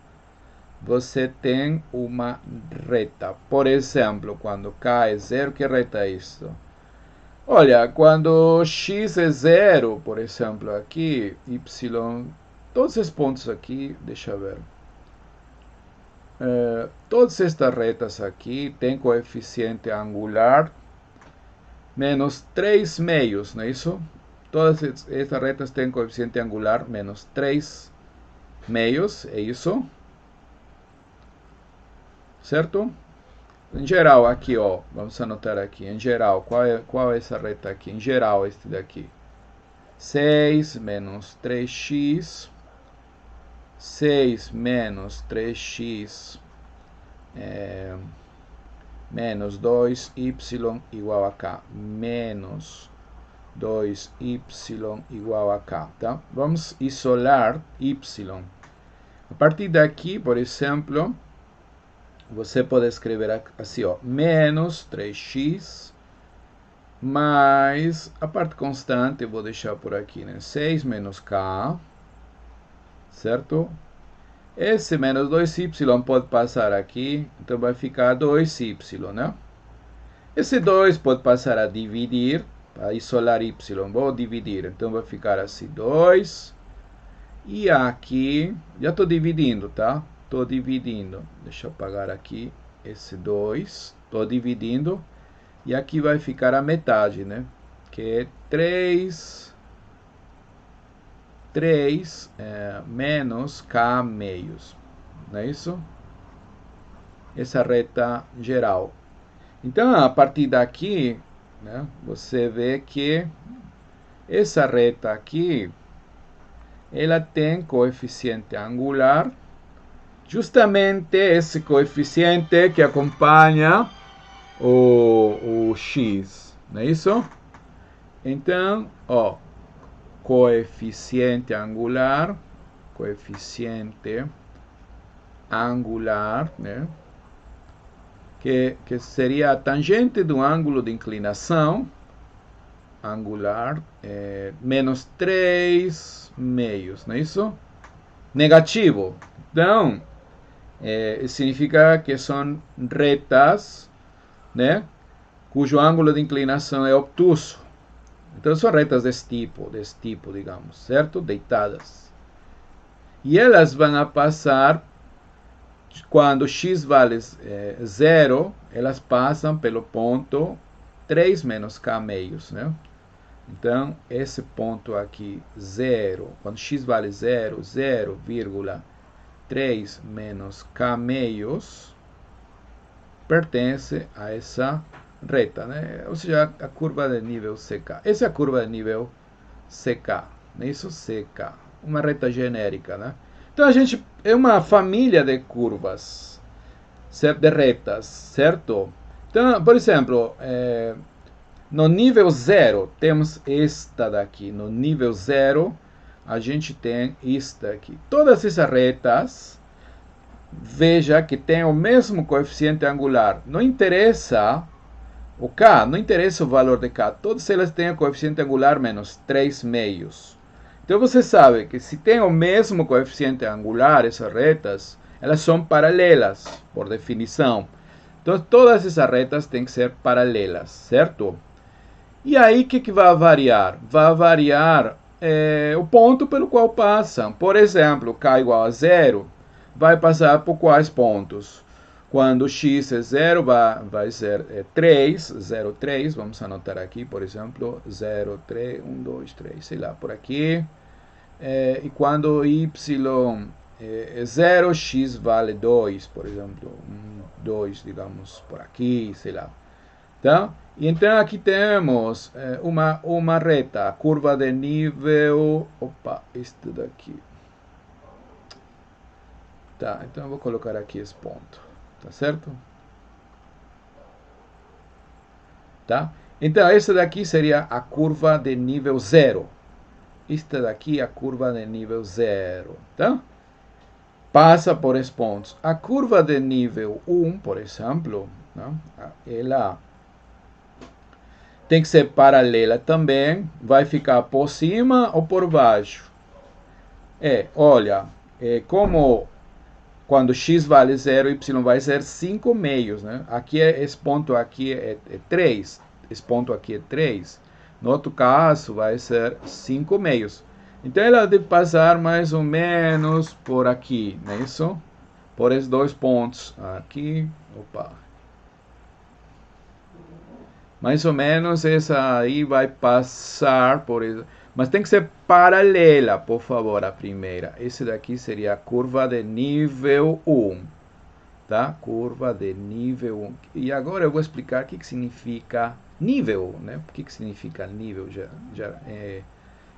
você tem uma reta. Por exemplo, quando K é 0, que reta é isso? Olha, quando x é 0, por exemplo, aqui, y, todos esses pontos aqui, deixa eu ver. Todas estas retas aqui têm coeficiente angular menos 3 meios, não é isso? Todas estas retas têm coeficiente angular menos 3 meios, é isso? Certo? Em geral, aqui, ó, vamos anotar aqui, em geral, qual é essa reta aqui? Em geral, este daqui. 6 menos 3x, 6 menos 3x menos 2y igual a k, menos 2y igual a k, tá? Vamos isolar y. A partir daqui, por exemplo, você pode escrever assim, ó, menos 3x mais a parte constante, eu vou deixar por aqui, né? 6 menos k, certo? Esse menos 2y pode passar aqui, então vai ficar 2y, né? Esse 2 pode passar a dividir, para isolar y, vou dividir, então vai ficar assim, 2. E aqui, já estou dividindo, tá? Estou dividindo, deixa eu apagar aqui esse 2, estou dividindo. E aqui vai ficar a metade, né? Que é 3 menos k meios, não é isso? Essa reta geral. Então, a partir daqui, né, você vê que essa reta aqui, ela tem coeficiente angular, justamente esse coeficiente que acompanha o x, não é isso? Então, ó, coeficiente angular, né? Que seria a tangente do ângulo de inclinação angular, menos 3 meios, não é isso? Negativo. Então, significa que são retas, né, cujo ângulo de inclinação é obtuso. Então, são retas desse tipo, digamos, certo? Deitadas. E elas vão passar, quando x vale 0, elas passam pelo ponto 3 menos k meios, né? Então, esse ponto aqui, 0, quando x vale 0, 0,3 menos k meios, pertence a essa reta, né? Ou seja, a curva de nível CK. Essa é a curva de nível CK, né? Isso CK, uma reta genérica, né? Então a gente é uma família de curvas, de retas, certo? Então, por exemplo, no nível 0 temos esta daqui. No nível 0 a gente tem esta aqui. Todas essas retas, veja que tem o mesmo coeficiente angular. Não interessa o k, não interessa o valor de k. Todas elas têm o coeficiente angular menos 3 meios. Então você sabe que se tem o mesmo coeficiente angular, essas retas, elas são paralelas, por definição. Então todas essas retas têm que ser paralelas, certo? E aí o que vai variar? Vai variar o ponto pelo qual passam. Por exemplo, k igual a 0, vai passar por quais pontos? Quando x é 0, vai ser 3, 0, 3, vamos anotar aqui, por exemplo, 0, 3, 1, 2, 3, sei lá, por aqui. E quando y é 0, x vale 2, por exemplo, 1, 2, digamos, por aqui, sei lá. Tá? E então aqui temos uma reta, curva de nível, este daqui. Tá, então eu vou colocar aqui esse ponto. Tá certo? Tá? Então, essa daqui seria a curva de nível 0. Esta daqui é a curva de nível 0. Tá? Passa por esses pontos. A curva de nível 1, por exemplo, né? Ela tem que ser paralela também. Vai ficar por cima ou por baixo. Olha, como quando x vale 0, y vai ser 5 meios, né? Aqui esse ponto aqui é 3, esse ponto aqui é 3. No outro caso, vai ser 5 meios. Então, ela deve passar mais ou menos por aqui, não é isso? Por esses dois pontos aqui. Mais ou menos essa aí vai passar por isso. Mas tem que ser paralela, por favor, a primeira. Esse daqui seria a curva de nível 1. Tá? Curva de nível 1. E agora eu vou explicar o que significa nível, né? O que significa nível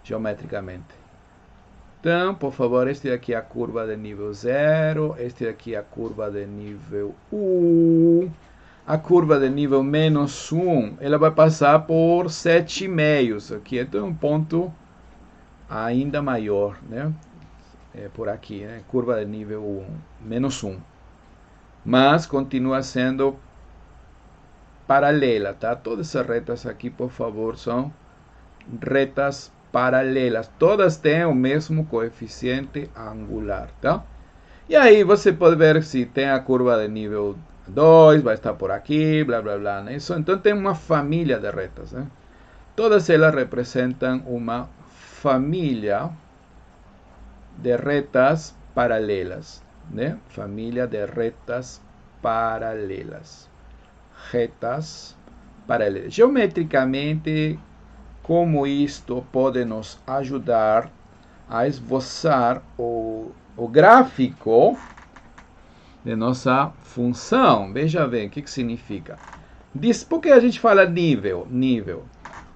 geometricamente. Então, por favor, este aqui é a curva de nível 0. Este aqui é a curva de nível 1. a curva de nível menos 1, ela vai passar por 7,5 aqui. Então é um ponto ainda maior, né? É por aqui, né? Curva de nível 1, menos 1. Mas continua sendo paralela, tá? Todas essas retas aqui, por favor, são retas paralelas. Todas têm o mesmo coeficiente angular, tá? E aí você pode ver se tem a curva de nível 2, vai estar por aqui, blá, blá, blá, né? Isso, então tem uma família de retas, né? Todas elas representam uma família de retas paralelas, né? Família de retas paralelas. Retas paralelas. Geometricamente, como isto pode nos ajudar a esboçar o gráfico de nossa função. Veja bem, o que significa. Por que a gente fala nível? Nível.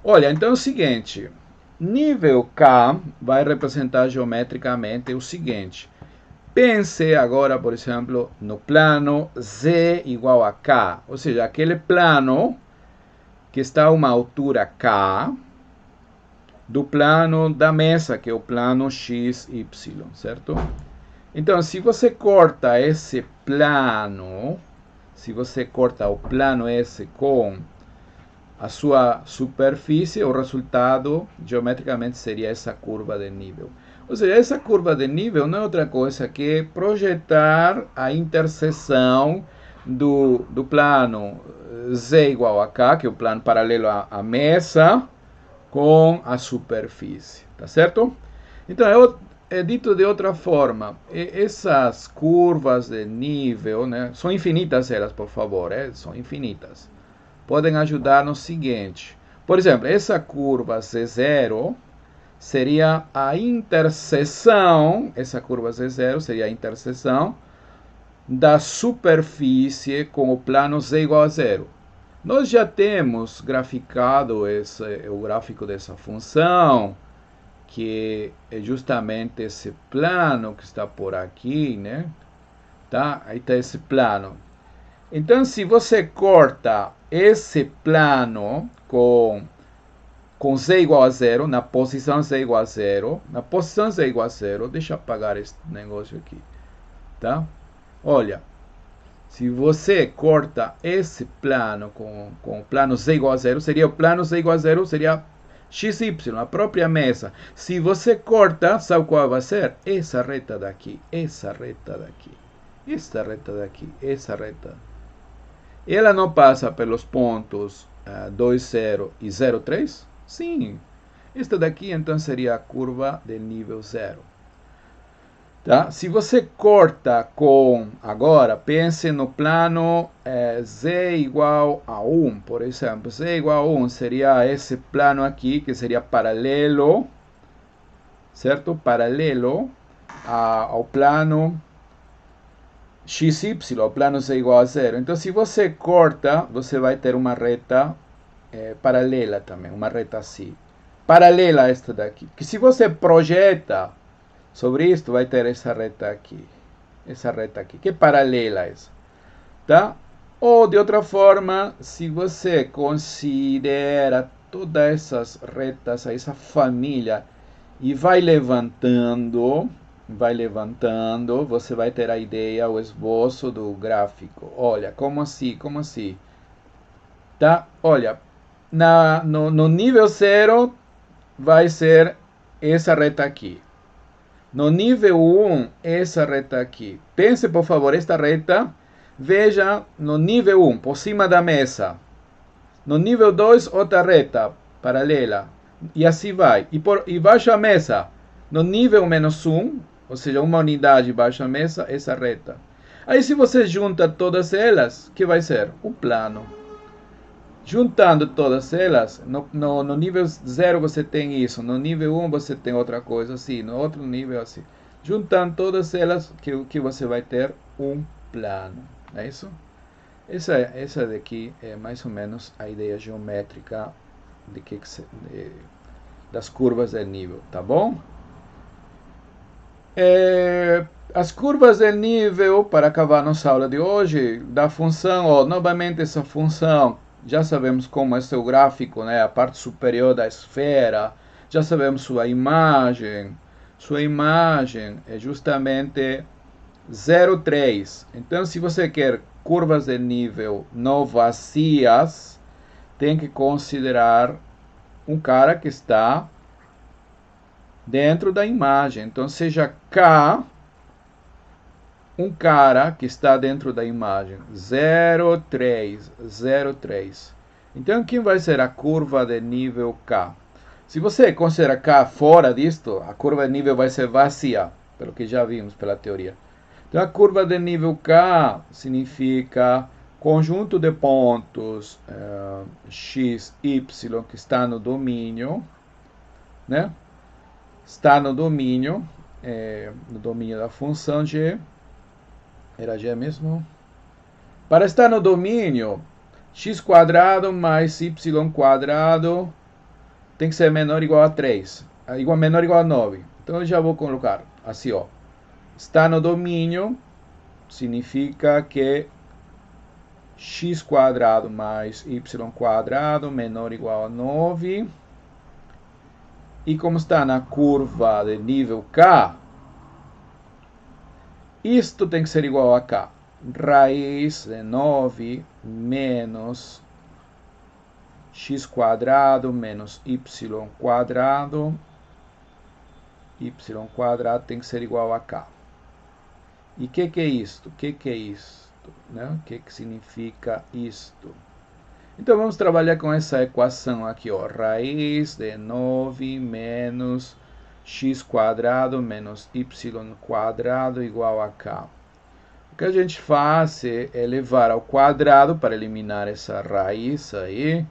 Olha, então é o seguinte. Nível K vai representar geometricamente o seguinte. Pense agora, por exemplo, no plano Z igual a K. Ou seja, aquele plano que está a uma altura K do plano da mesa, que é o plano XY, certo? Então, se você corta esse plano, se você corta o plano S com a sua superfície, o resultado geometricamente seria essa curva de nível. Ou seja, essa curva de nível não é outra coisa que projetar a interseção do plano Z igual a K, que é o plano paralelo à mesa, com a superfície, tá certo? Então, é dito de outra forma, essas curvas de nível, né, são infinitas elas, por favor, são infinitas. Podem ajudar no seguinte, por exemplo, essa curva Z0 seria a interseção, essa curva Z0 seria a interseção da superfície com o plano Z igual a zero. Nós já temos graficado o gráfico dessa função, que é justamente esse plano que está por aqui, né? Tá? Aí está esse plano. Então, se você corta esse plano com Z igual a zero, na posição Z igual a zero, deixa eu apagar esse negócio aqui, tá? Olha, se você corta esse plano com o plano Z igual a zero, seria o plano Z igual a zero, seria XY, a própria mesa. Se você corta, sabe qual vai ser? Essa reta daqui, essa reta daqui, essa reta daqui, essa reta. Ela não passa pelos pontos 2, 0 e 0, 3? Sim. Esta daqui, então, seria a curva de nível 0. Tá? Se você corta com, agora, pense no plano Z igual a 1, por exemplo. Z igual a 1 seria esse plano aqui, que seria paralelo, certo? Paralelo ao plano XY, ao plano Z igual a 0. Então, se você corta, você vai ter uma reta paralela também, uma reta assim. Paralela a esta daqui. Que se você projeta sobre isto, vai ter essa reta aqui, que é paralela a essa, tá? Ou de outra forma, se você considera todas essas retas, essa família, e vai levantando, você vai ter a ideia, o esboço do gráfico. Olha, como assim, tá? Olha, no nível 0 vai ser essa reta aqui. No nível 1, essa reta aqui. Pense, por favor, esta reta. Veja no nível 1, por cima da mesa. No nível 2, outra reta paralela. E assim vai. E baixo a mesa. No nível menos 1, ou seja, uma unidade baixo a mesa, essa reta. Aí, se você junta todas elas, que vai ser? O plano. Juntando todas elas, no nível 0 você tem isso, no nível 1 você tem outra coisa assim, no outro nível assim. Juntando todas elas, que você vai ter um plano. É isso? Essa daqui é mais ou menos a ideia geométrica das curvas de nível, tá bom? As curvas de nível, para acabar nossa aula de hoje, da função, novamente essa função, já sabemos como é seu gráfico, né? A parte superior da esfera, já sabemos sua imagem. Sua imagem é justamente 0,3. Então, se você quer curvas de nível não vazias, tem que considerar um cara que está dentro da imagem. Então, seja K, um cara que está dentro da imagem, 0,3, 0,3. Então, quem vai ser a curva de nível K? Se você considerar K fora disto, a curva de nível vai ser vazia, pelo que já vimos pela teoria. Então, a curva de nível K significa conjunto de pontos x, y que está no domínio, né? Está no domínio da função g. Era g mesmo? Para estar no domínio, x quadrado mais y quadrado tem que ser menor ou igual a 3. Menor ou igual a 9. Então eu já vou colocar assim, ó. Está no domínio significa que x quadrado mais y quadrado menor ou igual a 9. E como está na curva de nível K, isto tem que ser igual a K. Raiz de 9 menos x quadrado menos y quadrado. Y quadrado tem que ser igual a K. E o que é isto? O que é isto? Né? O que significa isto? Então vamos trabalhar com essa equação aqui, ó. Raiz de 9 menos x quadrado menos y quadrado igual a K. O que a gente faz é levar ao quadrado para eliminar essa raiz aí.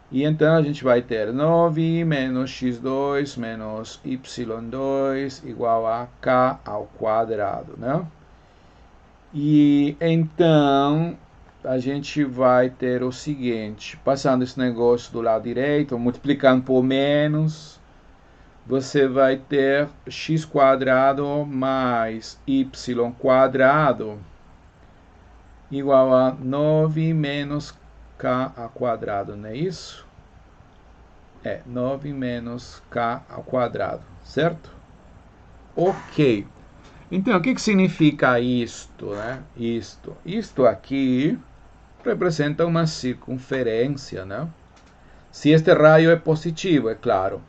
E então a gente vai ter 9 menos x2 menos y2 igual a K ao quadrado, né? E então a gente vai ter o seguinte, passando esse negócio do lado direito, multiplicando por menos, você vai ter x quadrado mais y quadrado igual a 9 menos k ao quadrado, não é isso? 9 menos k ao quadrado, certo? Ok. Então, o que significa isto, né? Isto aqui representa uma circunferência, né? Se este raio é positivo, é claro.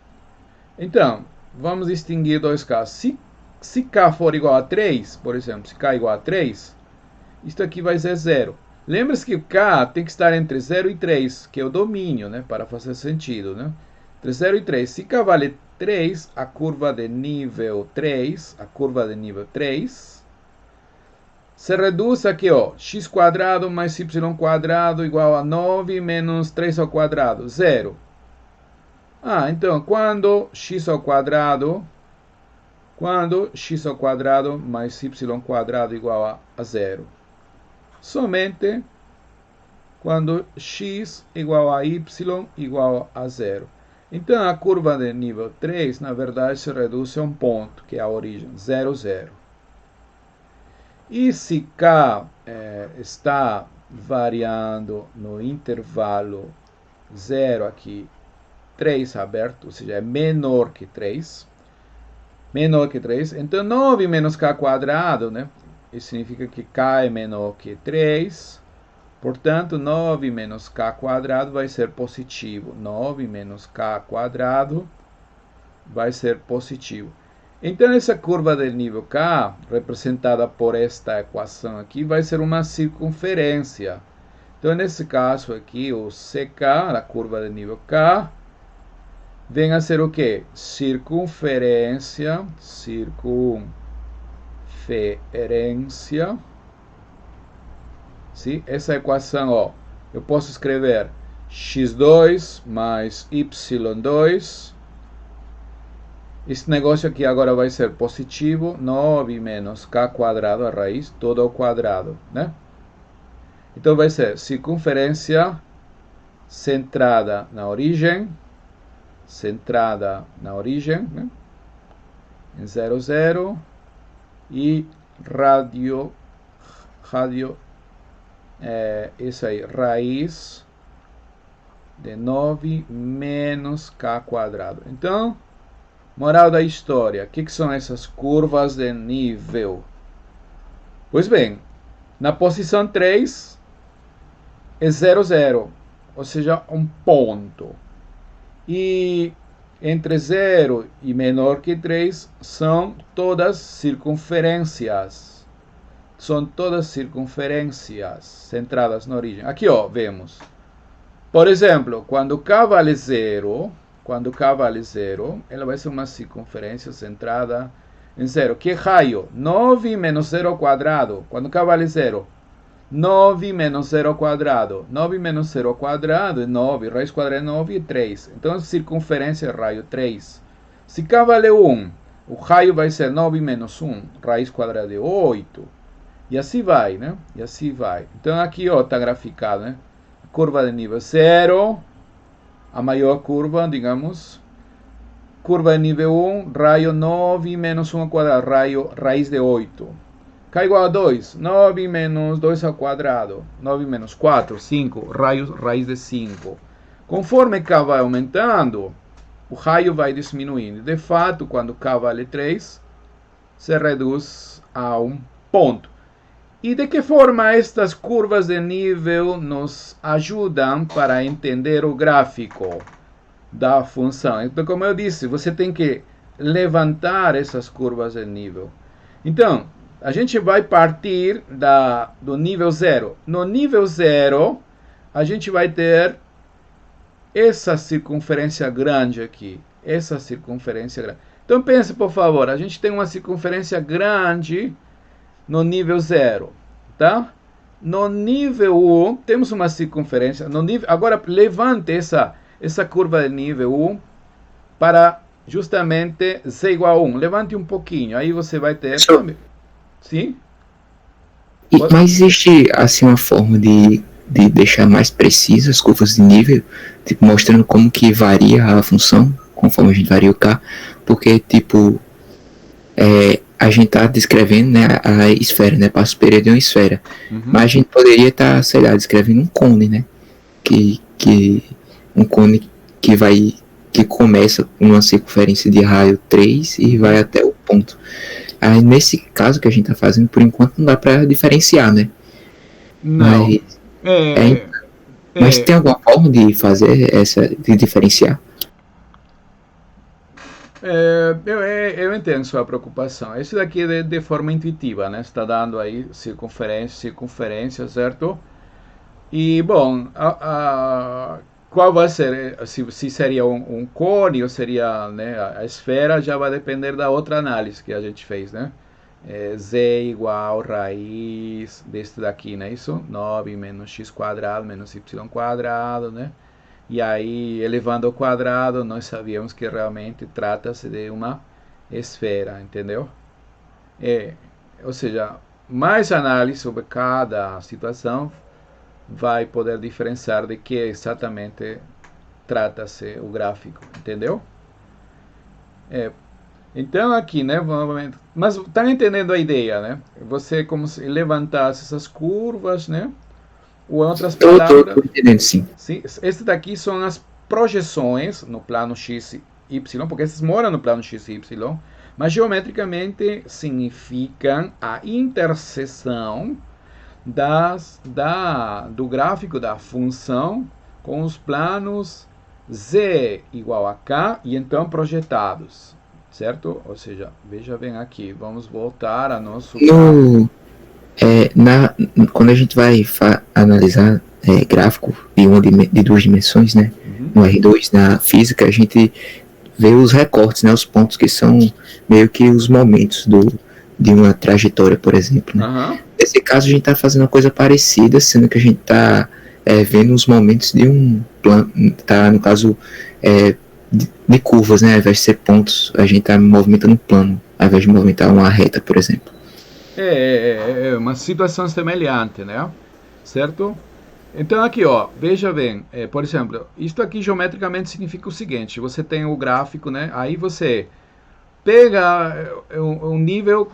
Então, vamos distinguir dois casos. Se k for igual a 3, por exemplo, se k igual a 3, isto aqui vai ser 0. Lembre-se que o k tem que estar entre 0 e 3, que é o domínio, né? Para fazer sentido, né? Entre 0 e 3. Se k vale 3, a curva de nível 3, se reduz aqui, ó, x quadrado mais y quadrado igual a 9 menos 3 ao quadrado, 0. Então, quando x ao quadrado mais y quadrado igual a 0? Somente quando x igual a y igual a 0. Então, a curva de nível 3, na verdade, se reduz a um ponto, que é a origem, 0, 0. E se k está variando no intervalo 0 aqui, 3 aberto, ou seja, é menor que 3, então 9 menos k quadrado, né? Isso significa que k é menor que 3, portanto, 9 menos k quadrado vai ser positivo. 9 menos k quadrado vai ser positivo. Então, essa curva de nível K, representada por esta equação aqui, vai ser uma circunferência. Então, nesse caso aqui, o CK, a curva de nível K, vem a ser o quê? Circunferência. Sim? Essa equação, ó, eu posso escrever x2 mais y2. Esse negócio aqui agora vai ser positivo, 9 menos k quadrado, a raiz, todo ao quadrado, né? Então vai ser circunferência centrada na origem, né? Em 0, 0, E radio, isso aí, raiz de 9 menos k quadrado. Então, moral da história, o que são essas curvas de nível? Pois bem, na posição 3 é 0, 0, ou seja, um ponto. E entre 0 e menor que 3 são todas circunferências. São todas circunferências centradas na origem. Aqui, ó, vemos. Por exemplo, quando k vale 0, ela vai ser uma circunferência centrada em 0. Que raio? 9 menos 0 ao quadrado. Quando k vale 0, 9 menos 0 ao quadrado. 9 menos 0 ao quadrado é 9. Raiz quadrada é 9 e 3. Então, a circunferência é raio 3. Se k vale 1, o raio vai ser 9 menos 1. Raiz quadrada é 8. E assim vai, né? E assim vai. Então, aqui, ó, está graficado, né? Curva de nível 0, a maior curva, digamos. Curva de nível 1, raio 9 menos 1 ao quadrado, raiz de 8. K igual a 2, 9 menos 2 ao quadrado, 9 menos 4, 5, raiz de 5. Conforme K vai aumentando, o raio vai diminuindo. De fato, quando K vale 3, se reduz a um ponto. E de que forma estas curvas de nível nos ajudam para entender o gráfico da função? Então, como eu disse, você tem que levantar essas curvas de nível. Então, a gente vai partir do nível 0. No nível 0, a gente vai ter essa circunferência grande aqui. Essa circunferência grande. Então, pense, por favor, a gente tem uma circunferência grande no nível 0, tá? No nível 1, temos uma circunferência. Agora, levante essa curva de nível 1 para justamente z igual a 1. Levante um pouquinho, aí você vai ter... Sim? Mas existe, assim, uma forma de deixar mais precisas as curvas de nível, tipo, mostrando como que varia a função, conforme a gente varia o k, porque, tipo... a gente está descrevendo, né, a esfera, né, passo superior de uma esfera. Uhum. Mas a gente poderia estar, sei lá, descrevendo um cone, né? Um cone que começa com uma circunferência de raio 3 e vai até o ponto. Aí, nesse caso que a gente está fazendo, por enquanto não dá para diferenciar, né? Não. Mas tem alguma forma de fazer de diferenciar? Eu entendo sua preocupação. Isso daqui é de forma intuitiva, né? Está dando aí circunferência, certo? E, bom, qual vai ser? Se seria um cone ou seria, né, a esfera, já vai depender da outra análise que a gente fez, né? Z igual raiz deste daqui, né? Isso? 9 menos x quadrado menos y quadrado, né? E aí, elevando ao quadrado, nós sabíamos que realmente trata-se de uma esfera, entendeu? Ou seja, mais análise sobre cada situação vai poder diferenciar de que exatamente trata-se o gráfico, entendeu? Então aqui, né, mas estão entendendo a ideia, né? Você como se levantasse essas curvas, né? Ou em outras palavras, tô entendendo, sim. Este daqui são as projeções no plano x e y, porque esses moram no plano x e y, mas geometricamente significam a interseção do gráfico da função com os planos z igual a k e então projetados, certo? Ou seja, veja bem aqui, vamos voltar a nosso gráfico. Quando a gente vai analisar gráfico de duas dimensões, né? No R2, na física, a gente vê os recortes, né? Os pontos que são meio que os momentos de uma trajetória, por exemplo. Né? Nesse caso, a gente está fazendo uma coisa parecida, sendo que a gente está vendo os momentos de um plano, tá, no caso, de curvas, né? Ao invés de ser pontos, a gente está movimentando um plano, ao invés de movimentar uma reta, por exemplo. É uma situação semelhante, né? Certo? Então aqui, ó, veja bem, por exemplo, isto aqui geometricamente significa o seguinte, você tem o gráfico, né? Aí você pega um nível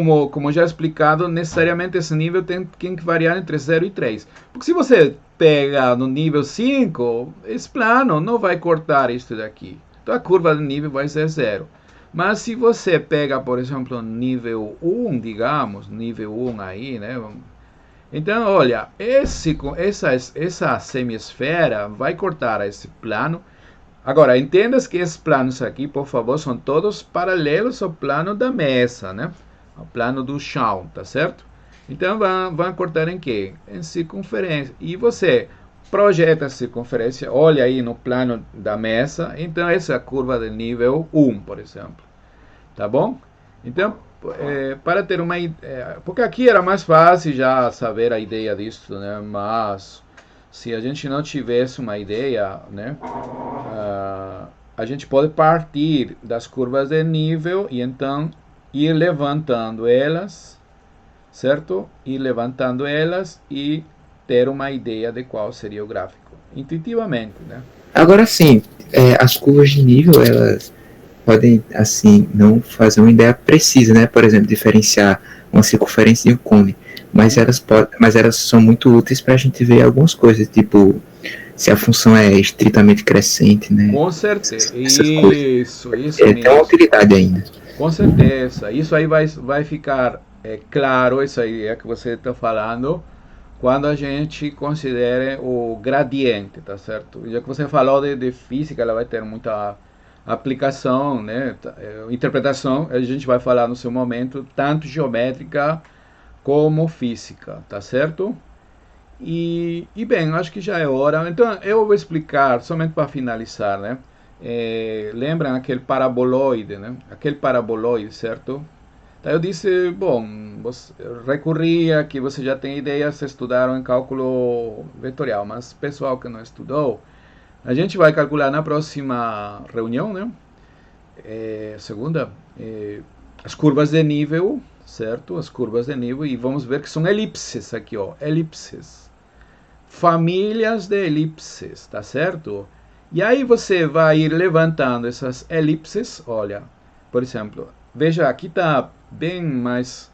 como já explicado, necessariamente esse nível tem que variar entre 0 e 3. Porque se você pega no nível 5, esse plano não vai cortar isso daqui. Então a curva de nível vai ser 0. Mas se você pega, por exemplo, nível 1, digamos, nível 1 aí, né? Então, olha, essa semiesfera vai cortar esse plano. Agora, entendas que esses planos aqui, por favor, são todos paralelos ao plano da mesa, né? Ao plano do chão, tá certo? Então, vão cortar em quê? Em circunferência. E você projeta a circunferência, olha aí no plano da mesa, então essa é a curva de nível 1, por exemplo. Tá bom? Então, para ter uma ideia, porque aqui era mais fácil já saber a ideia disso, né? Mas se a gente não tivesse uma ideia, né? A gente pode partir das curvas de nível e então ir levantando elas, certo? Ir levantando elas e ter uma ideia de qual seria o gráfico, intuitivamente, né? Agora sim, as curvas de nível, elas podem, assim, não fazer uma ideia precisa, né? Por exemplo, diferenciar uma circunferência de um cone. Mas elas são muito úteis para a gente ver algumas coisas, tipo, se a função é estritamente crescente, né? Com certeza. Isso mesmo. Tem uma utilidade ainda. Com certeza. Isso aí vai ficar claro, essa ideia que você está falando, quando a gente considere o gradiente, tá certo? Já que você falou de física, ela vai ter muita aplicação, né? Interpretação, a gente vai falar no seu momento, tanto geométrica como física, tá certo? E bem, acho que já é hora. Então, eu vou explicar, somente para finalizar, né? Lembram aquele paraboloide, né? Aquele paraboloide, certo? Então, eu disse, bom, recorria que você já tem ideia, vocês estudaram em cálculo vetorial, mas pessoal que não estudou, a gente vai calcular na próxima reunião, né? Segunda, as curvas de nível, certo? As curvas de nível, e vamos ver que são elipses aqui, ó, elipses. Famílias de elipses, tá certo? E aí você vai ir levantando essas elipses, olha, por exemplo, veja, aqui está bem mais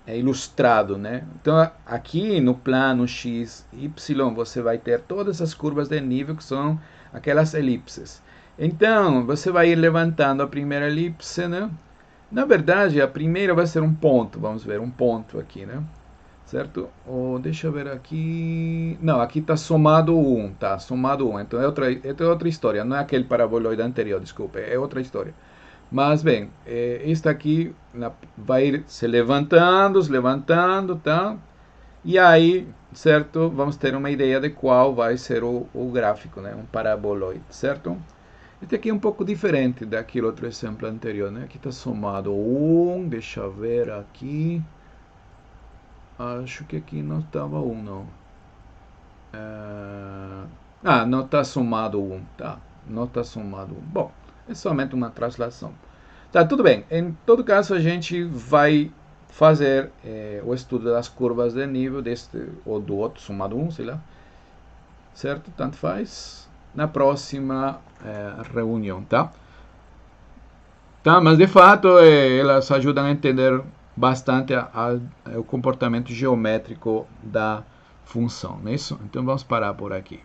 ilustrado, né? Então, aqui no plano x, y, você vai ter todas as curvas de nível que são aquelas elipses. Então, você vai ir levantando a primeira elipse, né? Na verdade, a primeira vai ser um ponto, vamos ver, um ponto aqui, né? Certo? Deixa eu ver aqui. Não, aqui está somado 1, tá? Somado 1. Então, é outra história, não é aquele paraboloide anterior, desculpe, é outra história. Mas, bem, esta aqui vai ir se levantando, tá? E aí, certo, vamos ter uma ideia de qual vai ser o gráfico, né? Um paraboloide, certo? Este aqui é um pouco diferente daquele outro exemplo anterior, né? Aqui está somado 1, deixa eu ver aqui. Acho que aqui não estava 1, não. Não está somado 1, tá? Não está somado 1. Bom, é somente uma translação. Tá, tudo bem. Em todo caso, a gente vai fazer o estudo das curvas de nível deste ou do outro, somado 1, sei lá. Certo? Tanto faz. Na próxima reunião, tá? Tá, mas de fato elas ajudam a entender bastante o comportamento geométrico da função, não é isso? Então vamos parar por aqui.